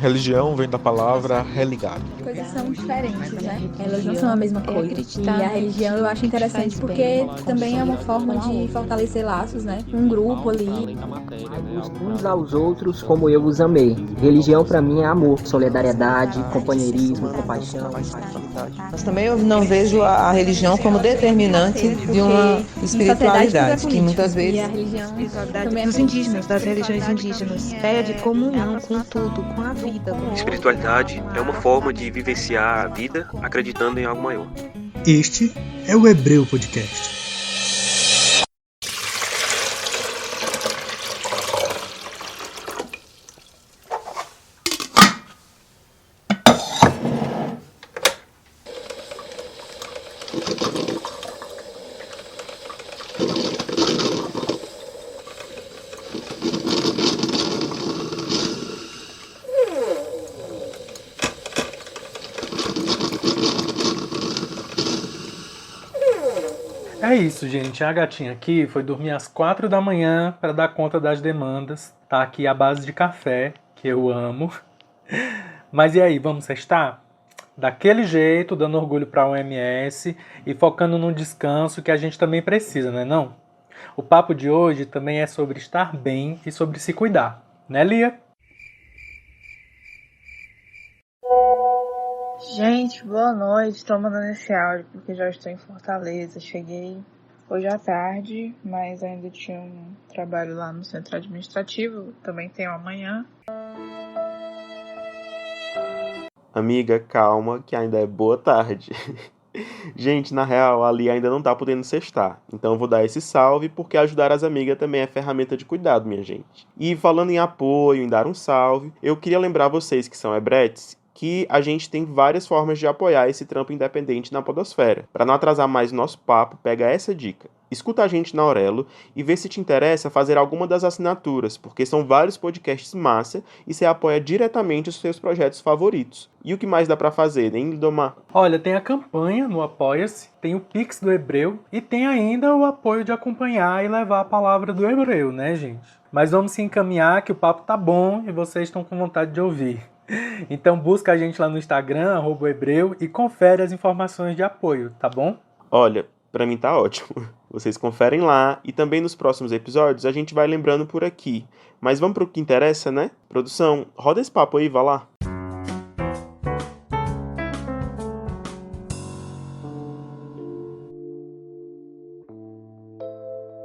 Religião vem da palavra religado. Coisas são diferentes, né? Elas não são a mesma coisa. E a religião eu acho interessante porque também é uma forma de fortalecer laços, né? Um grupo ali. Uns aos outros como eu os amei. Religião para mim é amor, solidariedade, companheirismo, compaixão. Mas também eu não vejo a religião como determinante de uma espiritualidade, que muitas vezes... E a religião também dos indígenas, das religiões indígenas, pede comunhão com tudo, com a vida. Espiritualidade é uma forma de vivenciar a vida acreditando em algo maior. Este é o Hebreu Podcast. É isso, gente. A gatinha aqui foi dormir às 4 da manhã para dar conta das demandas. Tá aqui à base de café, que eu amo. Mas e aí, vamos sextar? Daquele jeito, dando orgulho para a OMS e focando no descanso que a gente também precisa, né não? O papo de hoje também é sobre estar bem e sobre se cuidar. Né, Lia? Gente, boa noite. Estou mandando esse áudio porque já estou em Fortaleza. Cheguei hoje à tarde, mas ainda tinha um trabalho lá no centro administrativo. Também tenho amanhã. Amiga, calma, que ainda é boa tarde. Gente, na real, a Lia ainda não tá podendo sextar. Então eu vou dar esse salve, porque ajudar as amigas também é ferramenta de cuidado, minha gente. E falando em apoio, em dar um salve, eu queria lembrar vocês que são hebretes, que a gente tem várias formas de apoiar esse trampo independente na podosfera. Para não atrasar mais o nosso papo, pega essa dica. Escuta a gente na Aurelo e vê se te interessa fazer alguma das assinaturas, porque são vários podcasts massa e você apoia diretamente os seus projetos favoritos. E o que mais dá para fazer, hein, Lidomar? Olha, tem a campanha no Apoia-se, tem o Pix do Hebreu e tem ainda o apoio de acompanhar e levar a palavra do Hebreu, né, gente? Mas vamos se encaminhar que o papo tá bom e vocês estão com vontade de ouvir. Então busca a gente lá no Instagram, @hebreu, e confere as informações de apoio, tá bom? Olha, pra mim tá ótimo. Vocês conferem lá e também nos próximos episódios a gente vai lembrando por aqui. Mas vamos pro que interessa, né? Produção, roda esse papo aí, vá lá.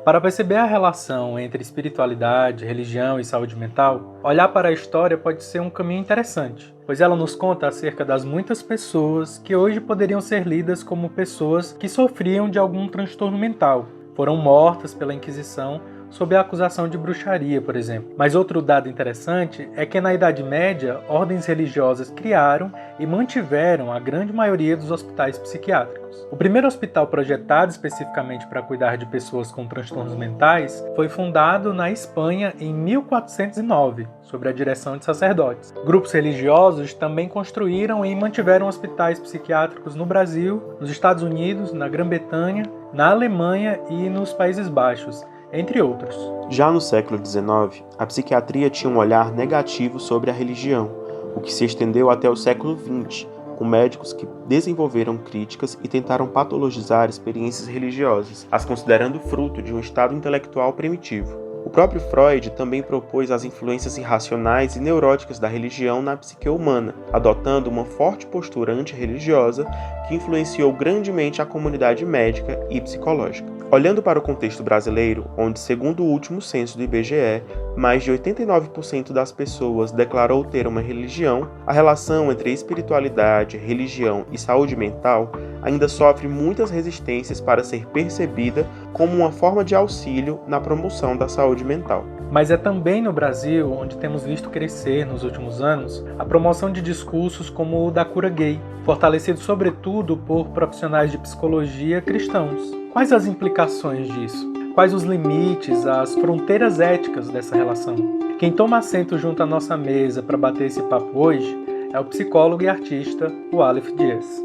Para perceber a relação entre espiritualidade, religião e saúde mental, olhar para a história pode ser um caminho interessante, pois ela nos conta acerca das muitas pessoas que hoje poderiam ser lidas como pessoas que sofriam de algum transtorno mental, foram mortas pela Inquisição sob a acusação de bruxaria, por exemplo. Mas outro dado interessante é que na Idade Média, ordens religiosas criaram e mantiveram a grande maioria dos hospitais psiquiátricos. O primeiro hospital projetado especificamente para cuidar de pessoas com transtornos mentais foi fundado na Espanha em 1409, sob a direção de sacerdotes. Grupos religiosos também construíram e mantiveram hospitais psiquiátricos no Brasil, nos Estados Unidos, na Grã-Bretanha, na Alemanha e nos Países Baixos, entre outros. Já no século XIX, a psiquiatria tinha um olhar negativo sobre a religião, o que se estendeu até o século XX, com médicos que desenvolveram críticas e tentaram patologizar experiências religiosas, as considerando fruto de um estado intelectual primitivo. O próprio Freud também propôs as influências irracionais e neuróticas da religião na psique humana, adotando uma forte postura antirreligiosa que influenciou grandemente a comunidade médica e psicológica. Olhando para o contexto brasileiro, onde, segundo o último censo do IBGE, mais de 89% das pessoas declarou ter uma religião, a relação entre espiritualidade, religião e saúde mental ainda sofre muitas resistências para ser percebida como uma forma de auxílio na promoção da saúde mental. Mas é também no Brasil onde temos visto crescer nos últimos anos a promoção de discursos como o da cura gay, fortalecido sobretudo por profissionais de psicologia cristãos. Quais as implicações disso? Quais os limites, as fronteiras éticas dessa relação? Quem toma assento junto à nossa mesa para bater esse papo hoje é o psicólogo e artista Aleph Dias.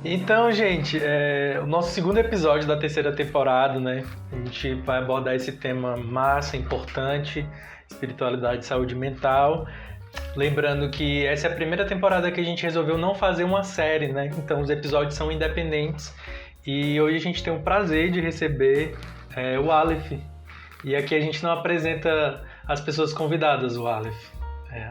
E Então, gente, o nosso segundo episódio da terceira temporada, né? A gente vai abordar esse tema massa, importante, espiritualidade e saúde mental. Lembrando que essa é a primeira temporada que a gente resolveu não fazer uma série, né? Então os episódios são independentes. E hoje a gente tem o prazer de receber o Aleph. E aqui a gente não apresenta as pessoas convidadas, o Aleph.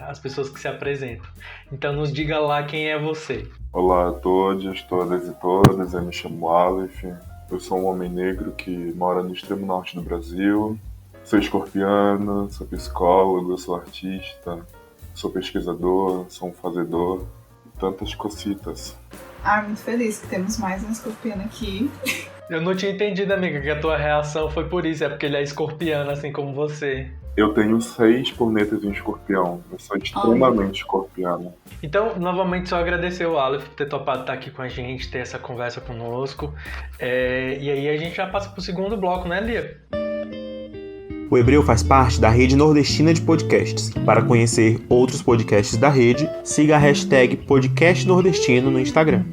As pessoas que se apresentam. Então nos diga lá quem é você. Olá a todos, todas e todas, eu me chamo Aleph. Eu sou um homem negro que mora no extremo norte do Brasil. Sou escorpiano, sou psicólogo, sou artista, sou pesquisador, sou um fazedor e tantas cositas. Muito feliz que temos mais um escorpiano aqui. Eu não tinha entendido, amiga, que a tua reação foi por isso, é porque ele é escorpiano, assim como você. Eu tenho 6 planetas em escorpião, eu sou extremamente escorpiano. Então, novamente, só agradecer o Aleph por ter topado estar aqui com a gente, ter essa conversa conosco. E aí a gente já passa pro segundo bloco, né, Lia? O Hebreu faz parte da rede nordestina de podcasts. Para conhecer outros podcasts da rede, siga a hashtag podcastnordestino no Instagram.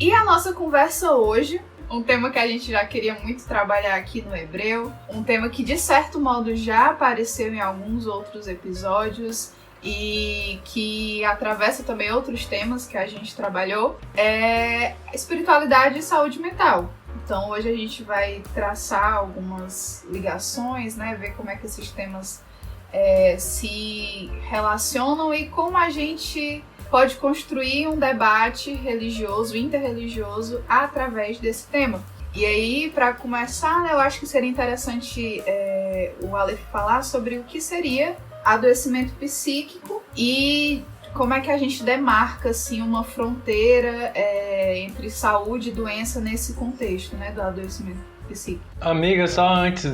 E a nossa conversa hoje, um tema que a gente já queria muito trabalhar aqui no Hebreu, um tema que de certo modo já apareceu em alguns outros episódios e que atravessa também outros temas que a gente trabalhou, é espiritualidade e saúde mental. Então hoje a gente vai traçar algumas ligações, né, ver como é que esses temas se relacionam e como a gente pode construir um debate religioso, interreligioso, através desse tema. E aí, para começar, né, eu acho que seria interessante o Aleph falar sobre o que seria adoecimento psíquico e como é que a gente demarca assim, uma fronteira entre saúde e doença nesse contexto, né, do adoecimento psíquico. Amiga, só antes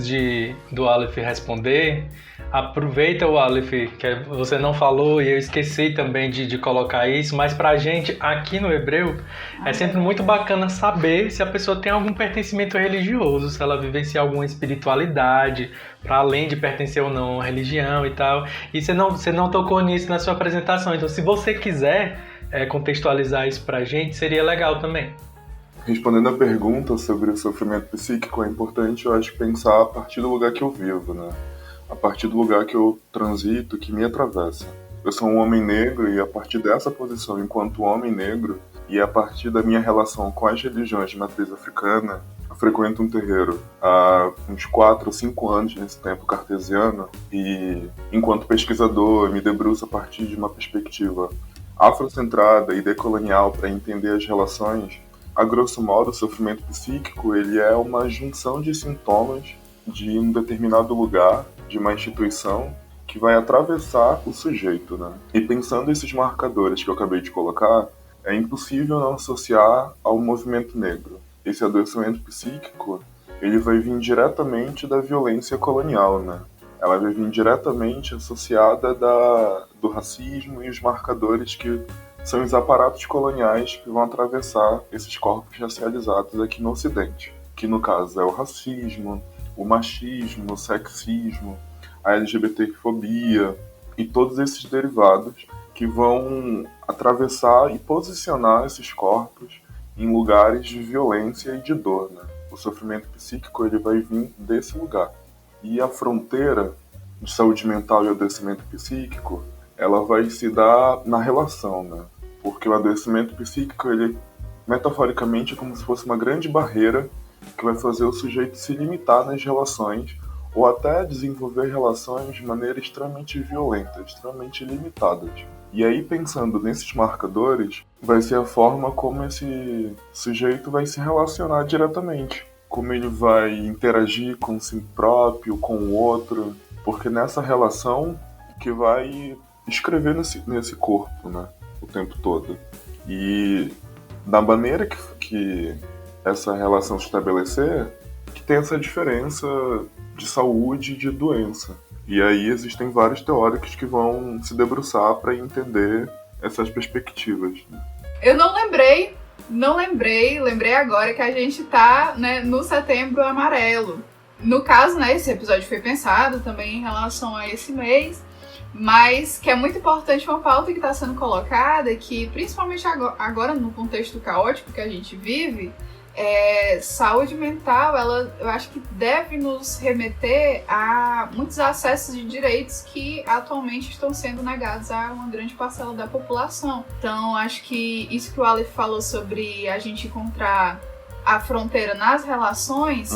do Aleph responder, aproveita o Aleph, que você não falou e eu esqueci também de colocar isso, mas pra gente aqui no Hebreu é sempre muito bacana saber se a pessoa tem algum pertencimento religioso, se ela vivencia alguma espiritualidade, para além de pertencer ou não a uma religião e tal. E você não tocou nisso na sua apresentação, então se você quiser contextualizar isso pra gente, seria legal também. Respondendo a pergunta sobre o sofrimento psíquico, é importante, eu acho, pensar a partir do lugar que eu vivo, né? A partir do lugar que eu transito, que me atravessa. Eu sou um homem negro e a partir dessa posição enquanto homem negro e a partir da minha relação com as religiões de matriz africana, eu frequento um terreiro há uns 4 ou 5 anos nesse tempo cartesiano e enquanto pesquisador me debruço a partir de uma perspectiva afrocentrada e decolonial para entender as relações. A grosso modo, o sofrimento psíquico ele é uma junção de sintomas de um determinado lugar, de uma instituição, que vai atravessar o sujeito, né? E pensando esses marcadores que eu acabei de colocar, é impossível não associar ao movimento negro. Esse adoecimento psíquico, ele vai vir diretamente da violência colonial, né? Ela vai vir diretamente associada do racismo e os marcadores que são os aparatos coloniais que vão atravessar esses corpos racializados aqui no Ocidente, que no caso é o racismo, o machismo, o sexismo, a LGBTfobia e todos esses derivados que vão atravessar e posicionar esses corpos em lugares de violência e de dor, né? O sofrimento psíquico ele vai vir desse lugar. E a fronteira de saúde mental e adoecimento psíquico, ela vai se dar na relação, né? Porque o adoecimento psíquico, ele metaforicamente é como se fosse uma grande barreira que vai fazer o sujeito se limitar nas relações ou até desenvolver relações de maneira extremamente violenta, extremamente limitadas. E aí, pensando nesses marcadores, vai ser a forma como esse sujeito vai se relacionar diretamente, como ele vai interagir com si próprio, com o outro, porque nessa relação que vai escrever nesse corpo, né, o tempo todo. E da maneira que essa relação se estabelecer, que tem essa diferença de saúde e de doença. E aí existem vários teóricos que vão se debruçar para entender essas perspectivas. Eu lembrei agora que a gente tá, né, no Setembro Amarelo. No caso, né, esse episódio foi pensado também em relação a esse mês, mas que é muito importante, uma pauta que está sendo colocada, que principalmente agora no contexto caótico que a gente vive, saúde mental, eu acho que deve nos remeter a muitos acessos de direitos que atualmente estão sendo negados a uma grande parcela da população. Então, acho que isso que o Aleph falou sobre a gente encontrar a fronteira nas relações,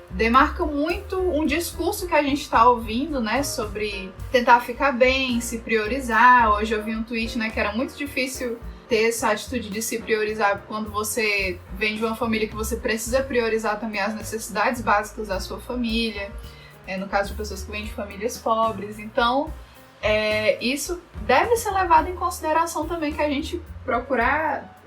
demarca muito um discurso que a gente está ouvindo, né, sobre tentar ficar bem, se priorizar. Hoje eu vi um tweet, né, que era muito difícil ter essa atitude de se priorizar quando você vem de uma família que você precisa priorizar também as necessidades básicas da sua família, no caso de pessoas que vêm de famílias pobres. Então, isso deve ser levado em consideração também, que a gente procurar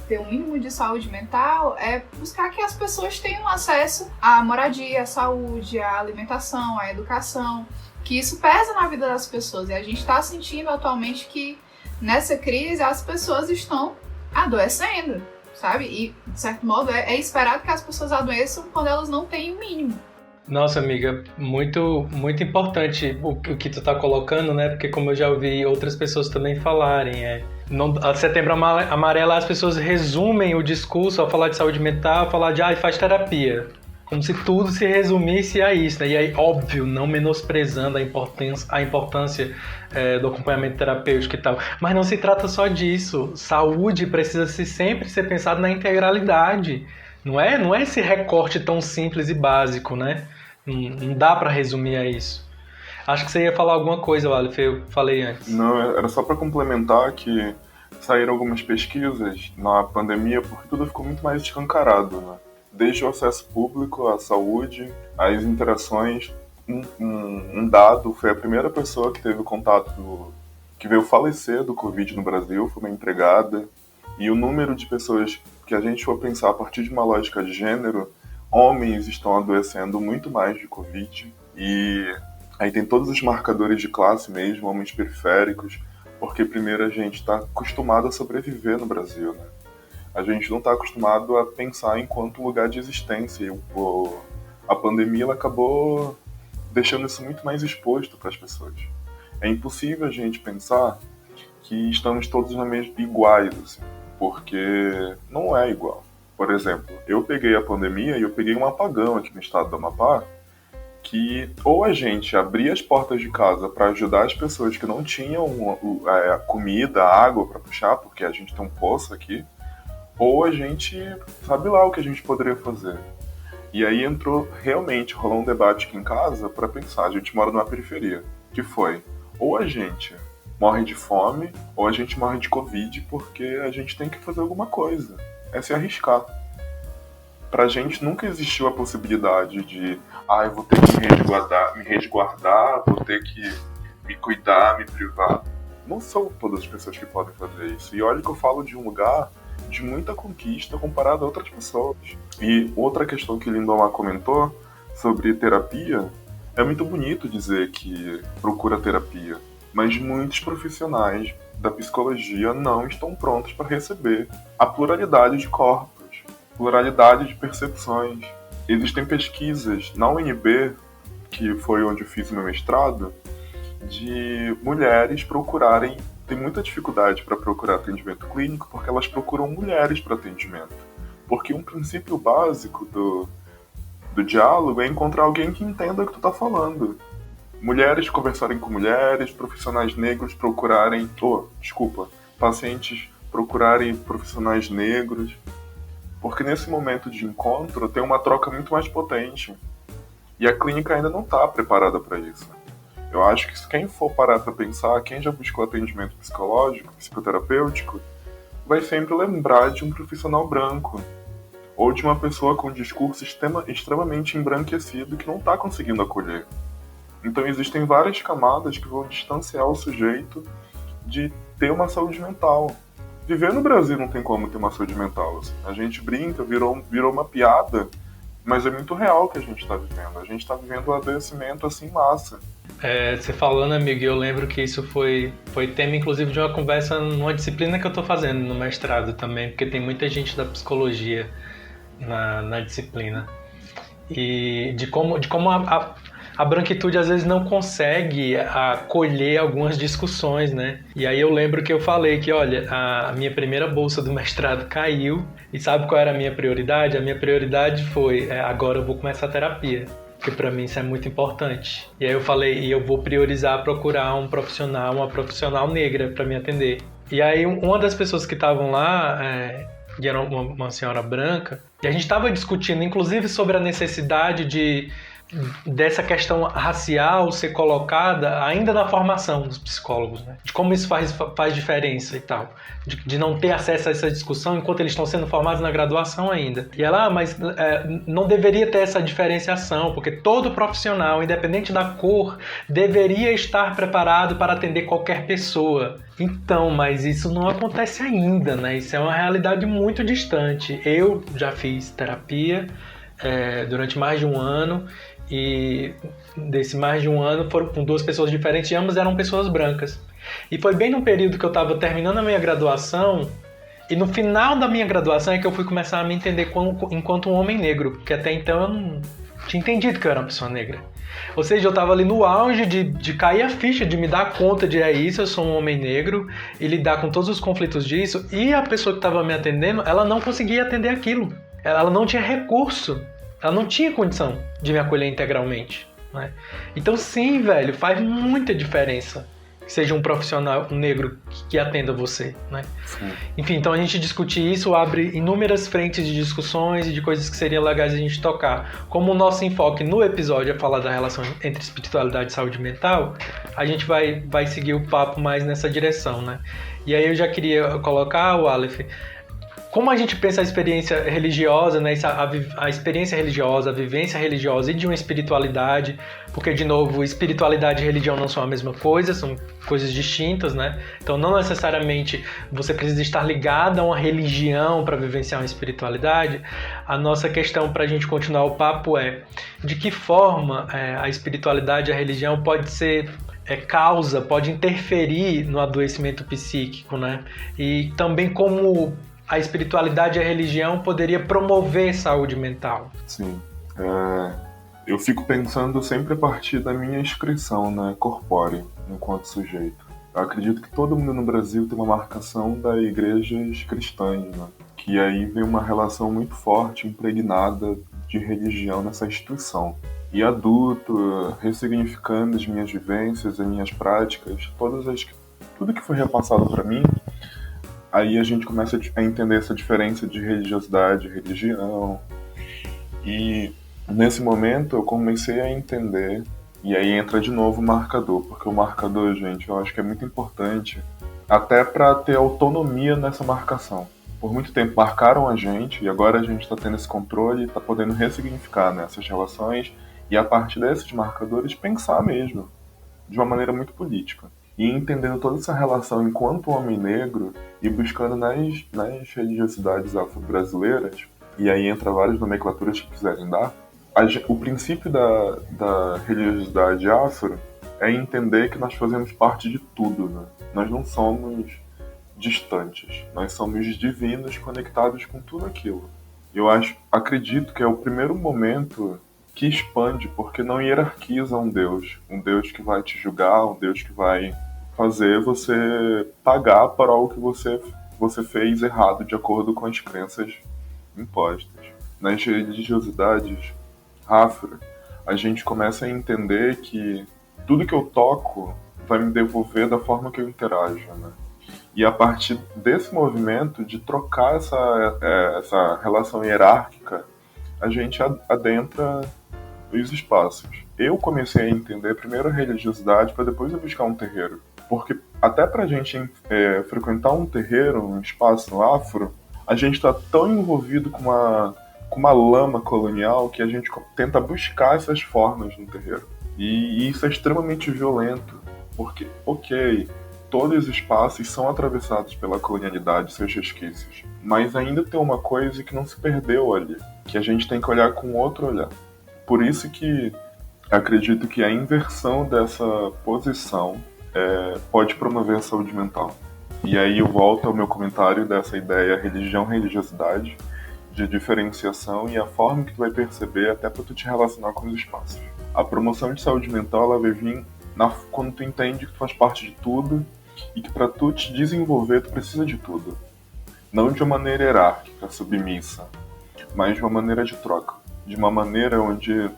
ter um mínimo de saúde mental, buscar que as pessoas tenham acesso à moradia, à saúde, à alimentação, à educação, que isso pesa na vida das pessoas. E a gente está sentindo atualmente que nessa crise as pessoas estão adoecendo, sabe? E, de certo modo, é esperado que as pessoas adoeçam quando elas não têm o mínimo. Nossa, amiga, muito, muito importante o que tu tá colocando, né? Porque como eu já ouvi outras pessoas também falarem, a Setembro Amarelo, as pessoas resumem o discurso ao falar de saúde mental, falar de faz terapia. Como se tudo se resumisse a isso, né? E aí, óbvio, não menosprezando a importância do acompanhamento terapêutico e tal. Mas não se trata só disso. Saúde precisa sempre ser pensado na integralidade. Não é esse recorte tão simples e básico, né? Não dá para resumir a isso. Acho que você ia falar alguma coisa, Aleph, eu falei antes. Não, era só para complementar que saíram algumas pesquisas na pandemia, porque tudo ficou muito mais escancarado, né? Desde o acesso público à saúde, as interações. Um dado, foi a primeira pessoa que teve contato, que veio falecer do Covid no Brasil, foi uma empregada. E o número de pessoas que a gente for pensar a partir de uma lógica de gênero, homens estão adoecendo muito mais de Covid. E aí tem todos os marcadores de classe mesmo, homens periféricos, porque primeiro a gente está acostumado a sobreviver no Brasil, né? A gente não está acostumado a pensar enquanto lugar de existência. E a pandemia ela acabou deixando isso muito mais exposto para as pessoas. É impossível a gente pensar que estamos todos na mesma iguais, assim, porque não é igual. Por exemplo, eu peguei a pandemia e eu peguei um apagão aqui no estado do Amapá, que ou a gente abria as portas de casa para ajudar as pessoas que não tinham comida, água para puxar, porque a gente tem um poço aqui, ou a gente sabe lá o que a gente poderia fazer. E aí rolou um debate aqui em casa para pensar, a gente mora numa periferia, que foi, ou a gente morre de fome, ou a gente morre de Covid, porque a gente tem que fazer alguma coisa, é se arriscar. Pra gente nunca existiu a possibilidade de, eu vou ter que me resguardar, vou ter que me cuidar, me privar. Não são todas as pessoas que podem fazer isso. E olha que eu falo de um lugar de muita conquista comparado a outras pessoas. E outra questão que o Lindomar comentou sobre terapia, é muito bonito dizer que procura terapia, mas muitos profissionais da psicologia não estão prontos para receber a pluralidade de corpos, pluralidade de percepções. Existem pesquisas na UNB, que foi onde eu fiz meu mestrado, de mulheres procurarem, tem muita dificuldade para procurar atendimento clínico porque elas procuram mulheres para atendimento. Porque um princípio básico do diálogo é encontrar alguém que entenda o que tu tá falando. Mulheres conversarem com mulheres, profissionais negros pacientes procurarem profissionais negros. Porque nesse momento de encontro tem uma troca muito mais potente. E a clínica ainda não está preparada para isso. Eu acho que quem for parar para pensar, quem já buscou atendimento psicológico, psicoterapêutico, vai sempre lembrar de um profissional branco. Ou de uma pessoa com um discurso extremamente embranquecido que não está conseguindo acolher. Então existem várias camadas que vão distanciar o sujeito de ter uma saúde mental. Viver no Brasil não tem como ter uma saúde mental. Assim. A gente brinca, virou uma piada, mas é muito real o que a gente está vivendo. A gente está vivendo um adoecimento assim em massa. Você falando, amigo, eu lembro que isso foi tema, inclusive, de uma conversa numa disciplina que eu estou fazendo no mestrado também, porque tem muita gente da psicologia na disciplina. E de como a a branquitude às vezes não consegue acolher algumas discussões, né? E aí eu lembro que eu falei que, olha, a minha primeira bolsa do mestrado caiu, e sabe qual era a minha prioridade? A minha prioridade foi, agora eu vou começar a terapia, porque para mim isso é muito importante. E aí eu falei, e eu vou priorizar procurar uma profissional negra para me atender. E aí uma das pessoas que estavam lá, que era uma senhora branca, e a gente estava discutindo inclusive sobre a necessidade dessa questão racial ser colocada ainda na formação dos psicólogos, né? De como isso faz diferença e tal, de não ter acesso a essa discussão enquanto eles estão sendo formados na graduação ainda. E ela, mas não deveria ter essa diferenciação, porque todo profissional, independente da cor, deveria estar preparado para atender qualquer pessoa. Então, mas isso não acontece ainda, né? Isso é uma realidade muito distante. Eu já fiz terapia durante mais de um ano, e desse mais de um ano foram com 2 pessoas diferentes e ambas eram pessoas brancas. E foi bem no período que eu estava terminando a minha graduação, e no final da minha graduação é que eu fui começar a me entender enquanto um homem negro, porque até então eu não tinha entendido que eu era uma pessoa negra. Ou seja, eu estava ali no auge de cair a ficha, de me dar conta de isso, eu sou um homem negro, e lidar com todos os conflitos disso, e a pessoa que estava me atendendo, ela não conseguia atender aquilo. Ela não tinha recurso. Ela não tinha condição de me acolher integralmente, né? Então sim, velho, faz muita diferença que seja um profissional negro que atenda você, né? Sim. Enfim, então a gente discutir isso abre inúmeras frentes de discussões e de coisas que seriam legais a gente tocar. Como o nosso enfoque no episódio é falar da relação entre espiritualidade e saúde mental, a gente vai seguir o papo mais nessa direção, né? E aí eu já queria colocar, o Aleph, como a gente pensa a experiência religiosa, né, a experiência religiosa, a vivência religiosa e de uma espiritualidade, porque, de novo, espiritualidade e religião não são a mesma coisa, são coisas distintas, né? Então, não necessariamente você precisa estar ligado a uma religião para vivenciar uma espiritualidade. A nossa questão para a gente continuar o papo é de que forma a espiritualidade e a religião pode ser pode interferir no adoecimento psíquico, né? E também como a espiritualidade e a religião poderia promover saúde mental. Sim. Eu fico pensando sempre a partir da minha inscrição, né, corpórea, enquanto sujeito. Eu acredito que todo mundo no Brasil tem uma marcação das igrejas cristãs, né? Que aí vem uma relação muito forte, impregnada de religião nessa instituição. E adulto, ressignificando as minhas vivências, as minhas práticas, tudo que foi repassado para mim, aí a gente começa a entender essa diferença de religiosidade e religião. E nesse momento eu comecei a entender, e aí entra de novo o marcador, porque o marcador, gente, eu acho que é muito importante, até para ter autonomia nessa marcação. Por muito tempo marcaram a gente, e agora a gente está tendo esse controle e está podendo ressignificar, né, essas relações, e a partir desses marcadores pensar mesmo, de uma maneira muito política. E entendendo toda essa relação enquanto homem negro e buscando nas religiosidades afro-brasileiras, e aí entra várias nomenclaturas que quiserem dar, o princípio da religiosidade afro é entender que nós fazemos parte de tudo, né? Nós não somos distantes, nós somos divinos conectados com tudo aquilo. Eu acredito que é o primeiro momento que expande, porque não hierarquiza um Deus que vai te julgar, um Deus que vai fazer você pagar por algo que você fez errado de acordo com as crenças impostas. Nas religiosidades afro, a gente começa a entender que tudo que eu toco vai me devolver da forma que eu interajo, né? E a partir desse movimento de trocar essa relação hierárquica, a gente adentra os espaços. Eu comecei a entender primeiro a religiosidade para depois eu buscar um terreiro. Porque até pra gente frequentar um terreiro, um espaço afro, a gente está tão envolvido com uma lama colonial que a gente tenta buscar essas formas no terreiro. E isso é extremamente violento, porque, todos os espaços são atravessados pela colonialidade, seus resquícios, mas ainda tem uma coisa que não se perdeu ali, que a gente tem que olhar com outro olhar. Por isso que acredito que a inversão dessa posição pode promover a saúde mental. E aí eu volto ao meu comentário dessa ideia religião-religiosidade, de diferenciação e a forma que tu vai perceber até para tu te relacionar com os espaços. A promoção de saúde mental ela vai vir quando tu entende que tu faz parte de tudo e que para tu te desenvolver tu precisa de tudo. Não de uma maneira hierárquica, submissa, mas de uma maneira de troca. De uma maneira onde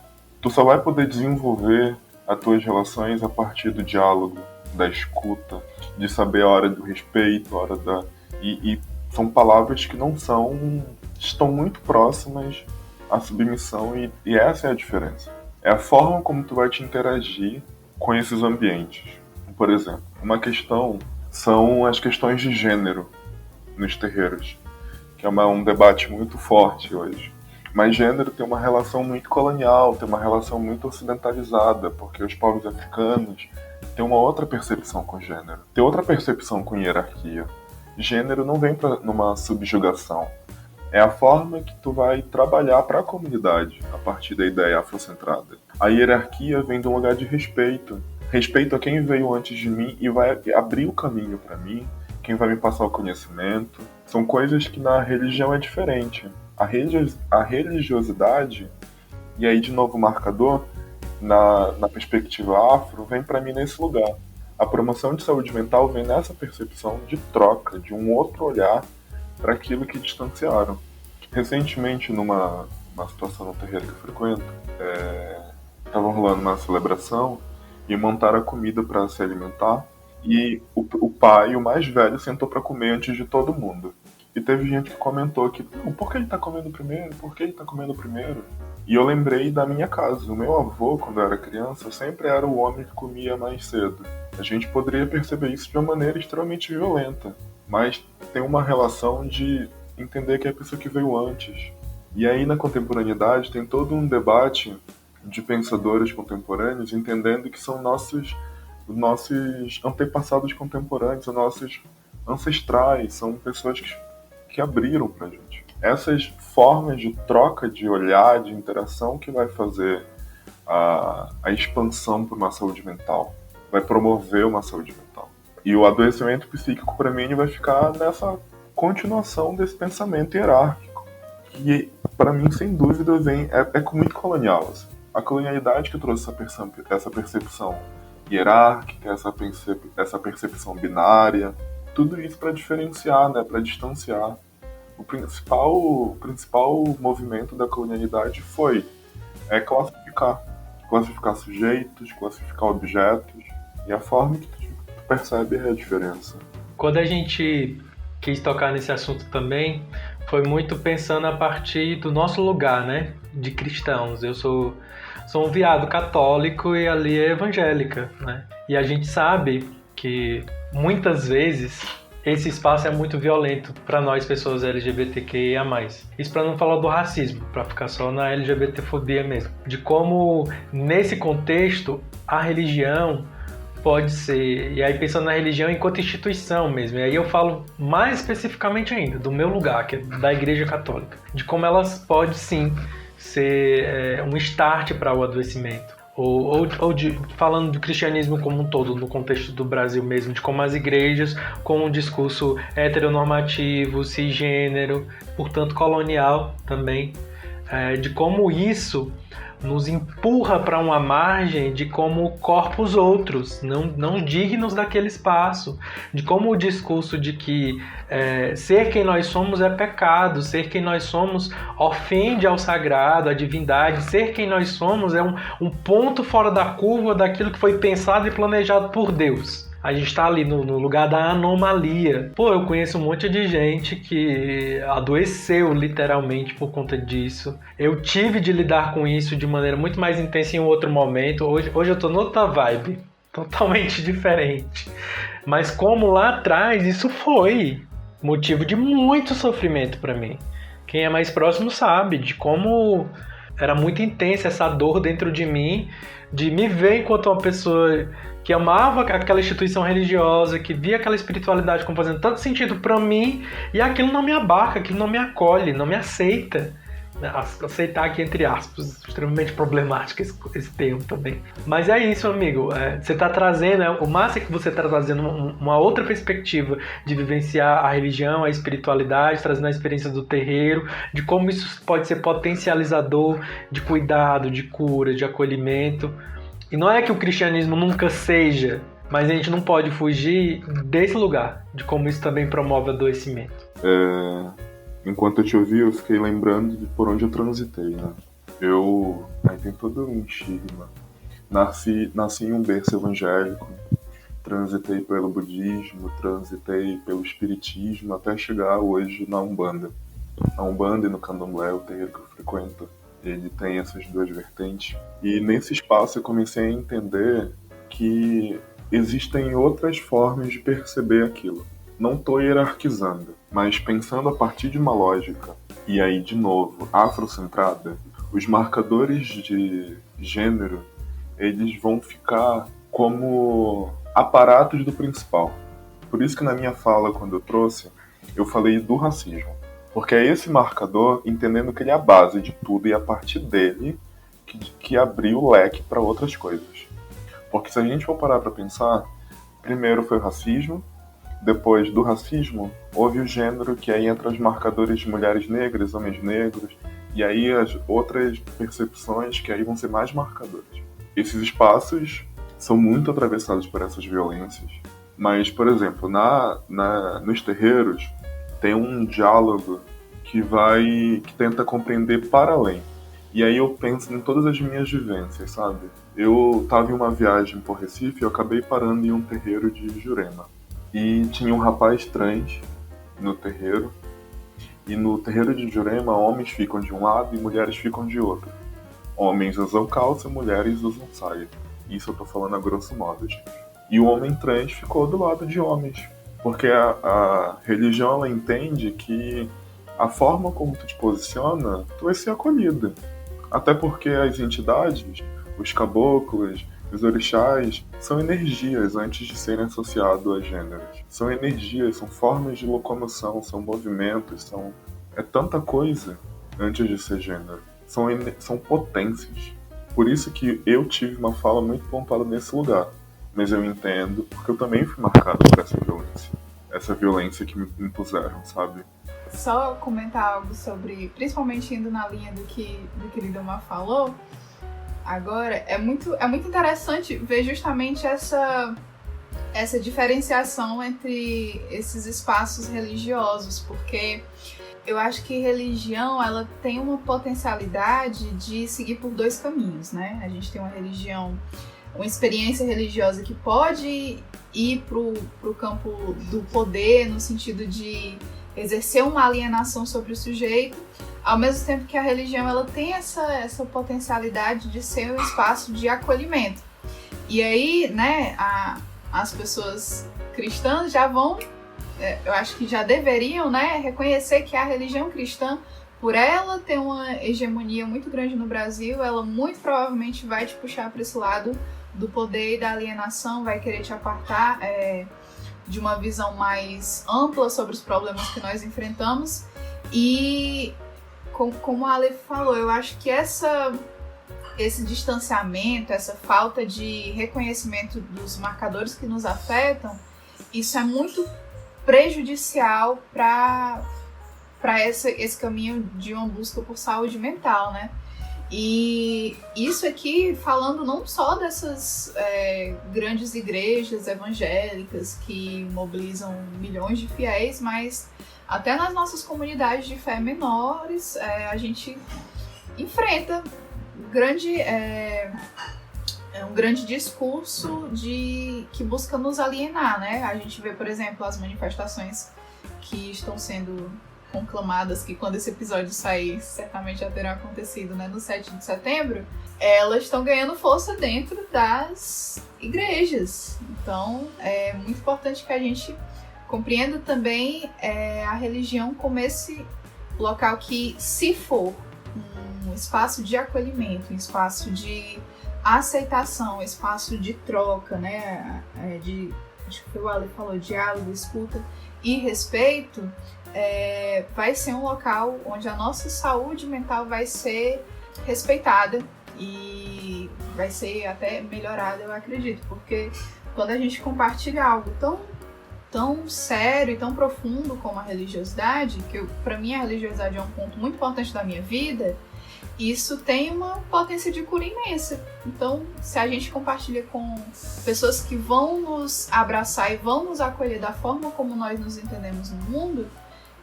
tu só vai poder desenvolver as tuas relações a partir do diálogo, da escuta, de saber a hora do respeito, a hora da... E são palavras que não estão muito próximas à submissão e essa é a diferença. É a forma como tu vai te interagir com esses ambientes. Por exemplo, uma questão são as questões de gênero nos terreiros, que é um debate muito forte hoje. Mas gênero tem uma relação muito colonial, tem uma relação muito ocidentalizada, porque os povos africanos têm uma outra percepção com gênero, tem outra percepção com hierarquia. Gênero não vem numa subjugação. É a forma que tu vai trabalhar para a comunidade a partir da ideia afrocentrada. A hierarquia vem de um lugar de respeito. Respeito a quem veio antes de mim e vai abrir o caminho para mim, quem vai me passar o conhecimento. São coisas que na religião é diferente. A religiosidade, e aí de novo o marcador, na perspectiva afro, vem para mim nesse lugar. A promoção de saúde mental vem nessa percepção de troca, de um outro olhar para aquilo que distanciaram. Recentemente, numa situação no terreiro que eu frequento, estava rolando uma celebração e montaram a comida para se alimentar e o pai, o mais velho, sentou para comer antes de todo mundo. E teve gente que comentou que, por que ele tá comendo primeiro? Por que ele tá comendo primeiro? E eu lembrei da minha casa. O meu avô, quando eu era criança, sempre era o homem que comia mais cedo. A gente poderia perceber isso de uma maneira extremamente violenta, mas tem uma relação de entender que é a pessoa que veio antes. E aí, na contemporaneidade, tem todo um debate de pensadores contemporâneos entendendo que são nossos antepassados contemporâneos, são nossos ancestrais, são pessoas que abriram pra gente. Essas formas de troca, de olhar, de interação que vai fazer a expansão para uma saúde mental, vai promover uma saúde mental. E o adoecimento psíquico, para mim, vai ficar nessa continuação desse pensamento hierárquico, que, para mim, sem dúvida, é muito colonial. Assim. A colonialidade que trouxe essa percepção hierárquica, essa percepção binária, tudo isso para diferenciar, né, para distanciar. O principal movimento da colonialidade foi classificar sujeitos, classificar objetos, e a forma que tu percebe é a diferença. Quando a gente quis tocar nesse assunto também, foi muito pensando a partir do nosso lugar, né, de cristãos. Eu sou um viado católico e ali é evangélica, né? E a gente sabe que muitas vezes esse espaço é muito violento para nós, pessoas LGBTQIA+. Isso para não falar do racismo, para ficar só na LGBTfobia mesmo. De como, nesse contexto, a religião pode ser... E aí pensando na religião enquanto instituição mesmo. E aí eu falo mais especificamente ainda, do meu lugar, que é da Igreja Católica. De como elas podem, sim, ser um start para o adoecimento. Falando do cristianismo como um todo, no contexto do Brasil mesmo, de como as igrejas, com um discurso heteronormativo, cisgênero, portanto colonial também, de como isso nos empurra para uma margem de como corpos outros, não dignos daquele espaço, de como o discurso de que ser quem nós somos é pecado, ser quem nós somos ofende ao sagrado, à divindade, ser quem nós somos é um ponto fora da curva daquilo que foi pensado e planejado por Deus. A gente está ali no lugar da anomalia. Eu conheço um monte de gente que adoeceu literalmente por conta disso. Eu tive de lidar com isso de maneira muito mais intensa em um outro momento. Hoje eu tô noutra vibe, totalmente diferente. Mas como lá atrás isso foi motivo de muito sofrimento para mim. Quem é mais próximo sabe de como era muito intensa essa dor dentro de mim, de me ver enquanto uma pessoa que amava aquela instituição religiosa, que via aquela espiritualidade como fazendo tanto sentido para mim, e aquilo não me abarca, aquilo não me acolhe, não me aceita. aceitar aqui entre aspas, extremamente problemático esse termo também. Mas é isso, amigo. Você está trazendo, o massa é que você está trazendo uma outra perspectiva de vivenciar a religião, a espiritualidade, trazendo a experiência do terreiro, de como isso pode ser potencializador de cuidado, de cura, de acolhimento. E não é que o cristianismo nunca seja, mas a gente não pode fugir desse lugar, de como isso também promove adoecimento. Enquanto eu te ouvi, eu fiquei lembrando de por onde eu transitei, né? Aí tem todo um estigma. Nasci em um berço evangélico, transitei pelo budismo, transitei pelo espiritismo, até chegar hoje na Umbanda. A Umbanda e no Candomblé, o terreiro que eu frequento, ele tem essas duas vertentes. E nesse espaço eu comecei a entender que existem outras formas de perceber aquilo. Não estou hierarquizando, mas pensando a partir de uma lógica, e aí, de novo, afrocentrada, os marcadores de gênero, eles vão ficar como aparatos do principal. Por isso que na minha fala, quando eu trouxe, eu falei do racismo. Porque é esse marcador, entendendo que ele é a base de tudo, e a partir dele que abriu o leque para outras coisas. Porque se a gente for parar para pensar, primeiro foi o racismo, depois do racismo, houve o gênero, que aí entra os marcadores de mulheres negras, homens negros, e aí as outras percepções que aí vão ser mais marcadoras. Esses espaços são muito atravessados por essas violências, mas, por exemplo, nos terreiros tem um diálogo que tenta compreender para além. E aí eu penso em todas as minhas vivências, sabe? Eu estava em uma viagem por Recife e eu acabei parando em um terreiro de Jurema. E tinha um rapaz trans no terreiro. E no terreiro de Jurema, homens ficam de um lado e mulheres ficam de outro. Homens usam calça, mulheres usam saia. Isso eu tô falando a grosso modo, gente. E o homem trans ficou do lado de homens. Porque a religião, ela entende que a forma como tu te posiciona, tu vai ser acolhida. Até porque as entidades, os caboclos, os orixás, são energias antes de serem associados a gêneros. São energias, são formas de locomoção, são movimentos, é tanta coisa antes de ser gênero. São potências. Por isso que eu tive uma fala muito pontuada nesse lugar. Mas eu entendo, porque eu também fui marcado por essa violência. Essa violência que me impuseram, sabe? Só comentar algo sobre, principalmente indo na linha do que Lidemar falou, agora, é muito interessante ver justamente essa diferenciação entre esses espaços religiosos, porque eu acho que religião, ela tem uma potencialidade de seguir por dois caminhos, né? A gente tem uma experiência religiosa que pode ir pro campo do poder, no sentido de exercer uma alienação sobre o sujeito, ao mesmo tempo que a religião, ela tem essa potencialidade de ser um espaço de acolhimento. E aí, né, as pessoas cristãs já vão, eu acho que já deveriam, né, reconhecer que a religião cristã, por ela ter uma hegemonia muito grande no Brasil, ela muito provavelmente vai te puxar para esse lado do poder e da alienação, vai querer te apartar de uma visão mais ampla sobre os problemas que nós enfrentamos. E como a Ale falou, eu acho que esse distanciamento, essa falta de reconhecimento dos marcadores que nos afetam, isso é muito prejudicial para esse caminho de uma busca por saúde mental, né? E isso aqui falando não só dessas grandes igrejas evangélicas que mobilizam milhões de fiéis, mas até nas nossas comunidades de fé menores, a gente enfrenta um grande discurso que busca nos alienar, né? A gente vê, por exemplo, as manifestações que estão sendo conclamadas, que quando esse episódio sair, certamente já terá acontecido, né, no 7 de setembro, elas estão ganhando força dentro das igrejas. Então, é muito importante que a gente compreenda também a religião como esse local que, se for um espaço de acolhimento, um espaço de aceitação, um espaço de troca, né, acho que o Ale falou, diálogo, escuta e respeito, vai ser um local onde a nossa saúde mental vai ser respeitada e vai ser até melhorada, eu acredito, porque quando a gente compartilha algo tão sério e tão profundo como a religiosidade, que para mim a religiosidade é um ponto muito importante da minha vida, isso tem uma potência de cura imensa. Então, se a gente compartilha com pessoas que vão nos abraçar e vão nos acolher da forma como nós nos entendemos no mundo,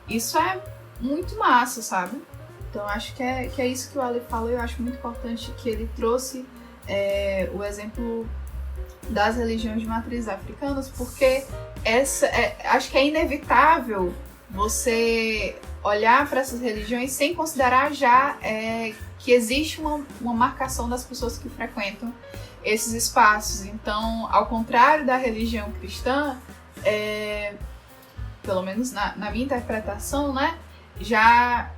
isso é muito massa, sabe? Então, acho que é isso que o Ale falou. Eu acho muito importante que ele trouxe o exemplo das religiões de matriz africanas, porque acho que é inevitável você olhar para essas religiões sem considerar já que existe uma marcação das pessoas que frequentam esses espaços. Então, ao contrário da religião cristã, pelo menos na minha interpretação, né, já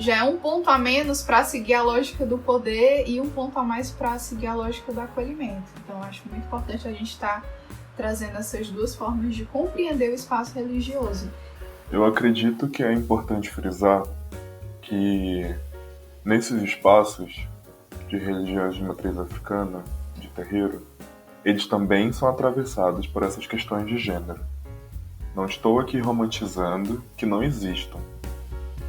é um ponto a menos para seguir a lógica do poder e um ponto a mais para seguir a lógica do acolhimento. Então, acho muito importante a gente estar trazendo essas duas formas de compreender o espaço religioso. Eu acredito que é importante frisar que nesses espaços de religiões de matriz africana, de terreiro, eles também são atravessados por essas questões de gênero. Não estou aqui romantizando que não existam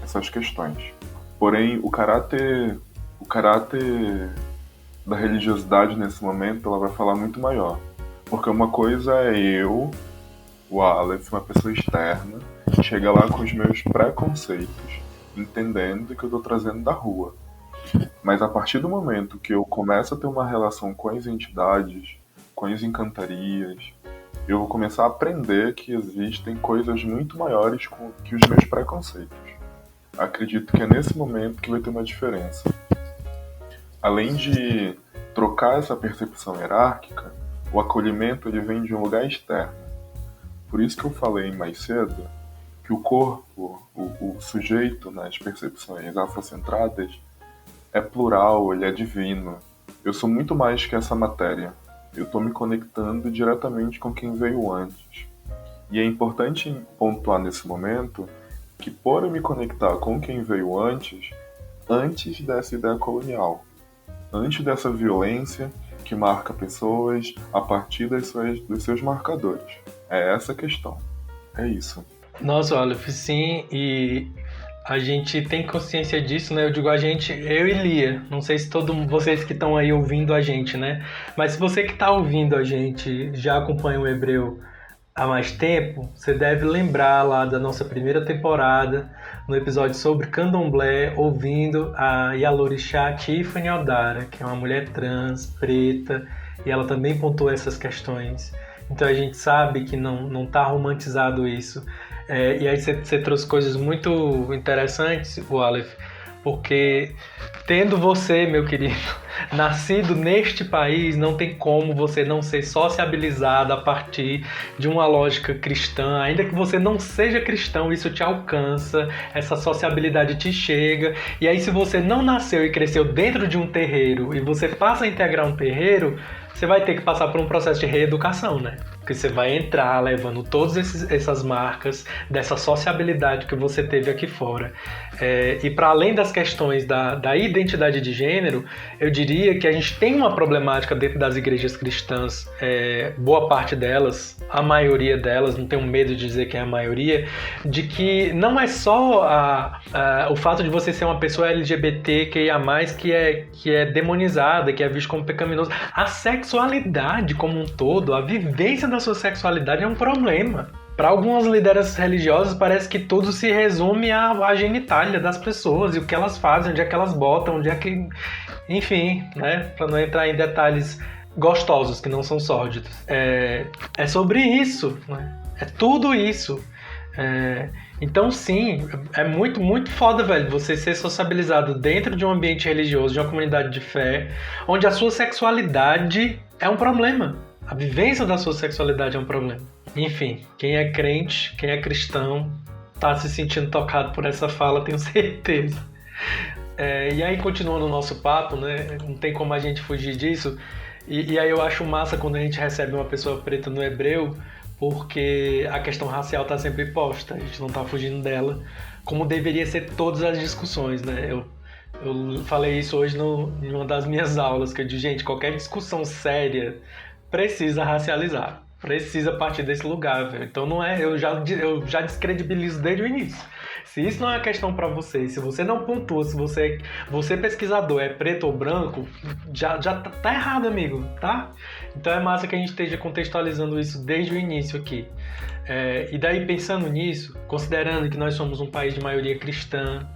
essas questões. Porém, o caráter da religiosidade nesse momento, ela vai falar muito maior. Porque uma coisa é eu, o Aleph, uma pessoa externa, chega lá com os meus preconceitos, entendendo que eu estou trazendo da rua. Mas a partir do momento que eu começo a ter uma relação com as entidades, com as encantarias, eu vou começar a aprender que existem coisas muito maiores que os meus preconceitos. Acredito que é nesse momento que vai ter uma diferença. Além de trocar essa percepção hierárquica, o acolhimento ele vem de um lugar externo. Por isso que eu falei mais cedo que o corpo, o sujeito nas percepções afrocentradas é plural, ele é divino. Eu sou muito mais que essa matéria. Eu estou me conectando diretamente com quem veio antes. E é importante pontuar nesse momento que por eu me conectar com quem veio antes dessa ideia colonial, antes dessa violência que marca pessoas a partir dos seus marcadores. É essa a questão. É isso. Nossa, Aleph, sim, e a gente tem consciência disso, né? Eu digo a gente, eu e Lia. Não sei se vocês que estão aí ouvindo a gente, né? Mas se você que está ouvindo a gente já acompanha o Hebreu há mais tempo, você deve lembrar lá da nossa primeira temporada, no episódio sobre Candomblé, ouvindo a Yalorixá Tiffany Odara, que é uma mulher trans, preta, e ela também pontuou essas questões. Então a gente sabe que não está romantizado isso. E aí você trouxe coisas muito interessantes, o Aleph, porque tendo você, meu querido, nascido neste país, não tem como você não ser sociabilizado a partir de uma lógica cristã. Ainda que você não seja cristão, isso te alcança, essa sociabilidade te chega. E aí se você não nasceu e cresceu dentro de um terreiro e você passa a integrar um terreiro, você vai ter que passar por um processo de reeducação, né? Porque você vai entrar levando todas essas marcas dessa sociabilidade que você teve aqui fora. E para além das questões da identidade de gênero, eu diria que a gente tem uma problemática dentro das igrejas cristãs, boa parte delas, a maioria delas, não tenho medo de dizer que é a maioria, de que não é só o fato de você ser uma pessoa LGBTQIA+, que é demonizada, que é vista como pecaminosa. A sexualidade como um todo, a vivência da sua sexualidade é um problema. Para algumas lideranças religiosas parece que tudo se resume à genitália das pessoas e o que elas fazem, onde é que elas botam, onde é que... Enfim, né? Para não entrar em detalhes gostosos que não são sórdidos. É sobre isso, né? É tudo isso. Então sim, é muito, muito foda, velho, você ser sociabilizado dentro de um ambiente religioso, de uma comunidade de fé, onde a sua sexualidade é um problema. A vivência da sua sexualidade é um problema. Enfim, quem é crente, quem é cristão, tá se sentindo tocado por essa fala, tenho certeza. E aí, continuando o nosso papo, né, não tem como a gente fugir disso, e aí eu acho massa quando a gente recebe uma pessoa preta no Hebreu, porque a questão racial está sempre posta, a gente não está fugindo dela, como deveria ser todas as discussões, né? Eu falei isso hoje em uma das minhas aulas, que eu digo, gente, qualquer discussão séria precisa racializar, precisa partir desse lugar, velho. Então não é, eu já descredibilizo desde o início. Se isso não é uma questão para você, se você não pontua, se você pesquisador é preto ou branco, já tá errado, amigo, tá? Então é massa que a gente esteja contextualizando isso desde o início aqui. E daí, pensando nisso, considerando que nós somos um país de maioria cristã,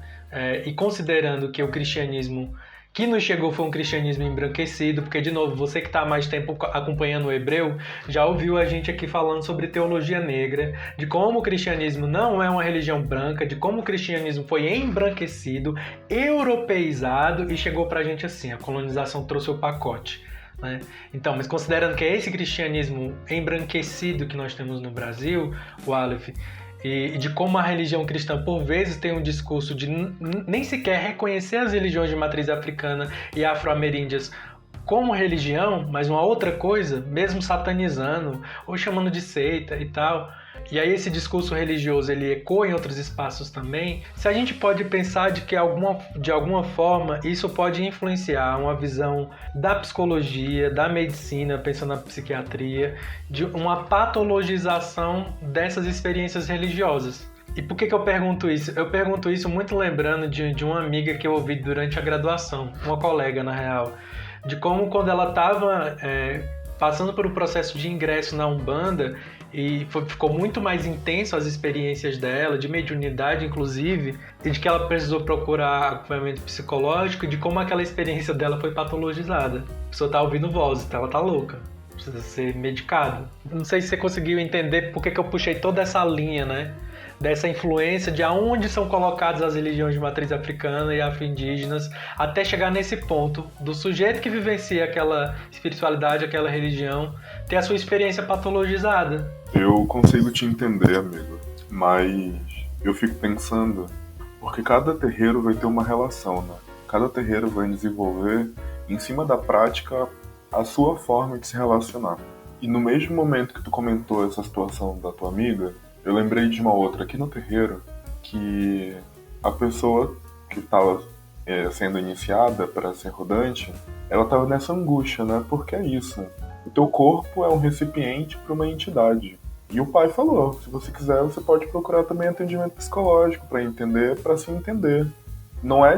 e considerando que o cristianismo que nos chegou foi um cristianismo embranquecido, porque, de novo, você que está há mais tempo acompanhando o Hebreu, já ouviu a gente aqui falando sobre teologia negra, de como o cristianismo não é uma religião branca, de como o cristianismo foi embranquecido, europeizado e chegou pra gente assim, a colonização trouxe o pacote. Né? Então, mas considerando que é esse cristianismo embranquecido que nós temos no Brasil, o Aleph, e de como a religião cristã, por vezes, tem um discurso de nem sequer reconhecer as religiões de matriz africana e afro-ameríndias como religião, mas uma outra coisa, mesmo satanizando ou chamando de seita e tal. E aí esse discurso religioso ele ecoa em outros espaços também. Se a gente pode pensar de que de alguma forma isso pode influenciar uma visão da psicologia, da medicina, pensando na psiquiatria, de uma patologização dessas experiências religiosas. E por que eu pergunto isso? Eu pergunto isso muito lembrando de uma amiga que eu ouvi durante a graduação, uma colega na real, de como quando ela estava passando por um processo de ingresso na Umbanda e ficou muito mais intenso as experiências dela, de mediunidade inclusive, e de que ela precisou procurar acompanhamento psicológico, de como aquela experiência dela foi patologizada. A pessoa tá ouvindo vozes, ela tá louca, precisa ser medicada. Não sei se você conseguiu entender por que eu puxei toda essa linha, né? Dessa influência de aonde são colocadas as religiões de matriz africana e afro-indígenas, até chegar nesse ponto do sujeito que vivencia aquela espiritualidade, aquela religião, ter a sua experiência patologizada. Eu consigo te entender, amigo, mas eu fico pensando, porque cada terreiro vai ter uma relação, né? Cada terreiro vai desenvolver, em cima da prática, a sua forma de se relacionar. E no mesmo momento que tu comentou essa situação da tua amiga, eu lembrei de uma outra aqui no terreiro, que a pessoa que estava sendo iniciada para ser rodante, ela estava nessa angústia, né? Porque é isso, o teu corpo é um recipiente para uma entidade. E o pai falou, se você quiser, você pode procurar também atendimento psicológico para entender, para se entender. Não é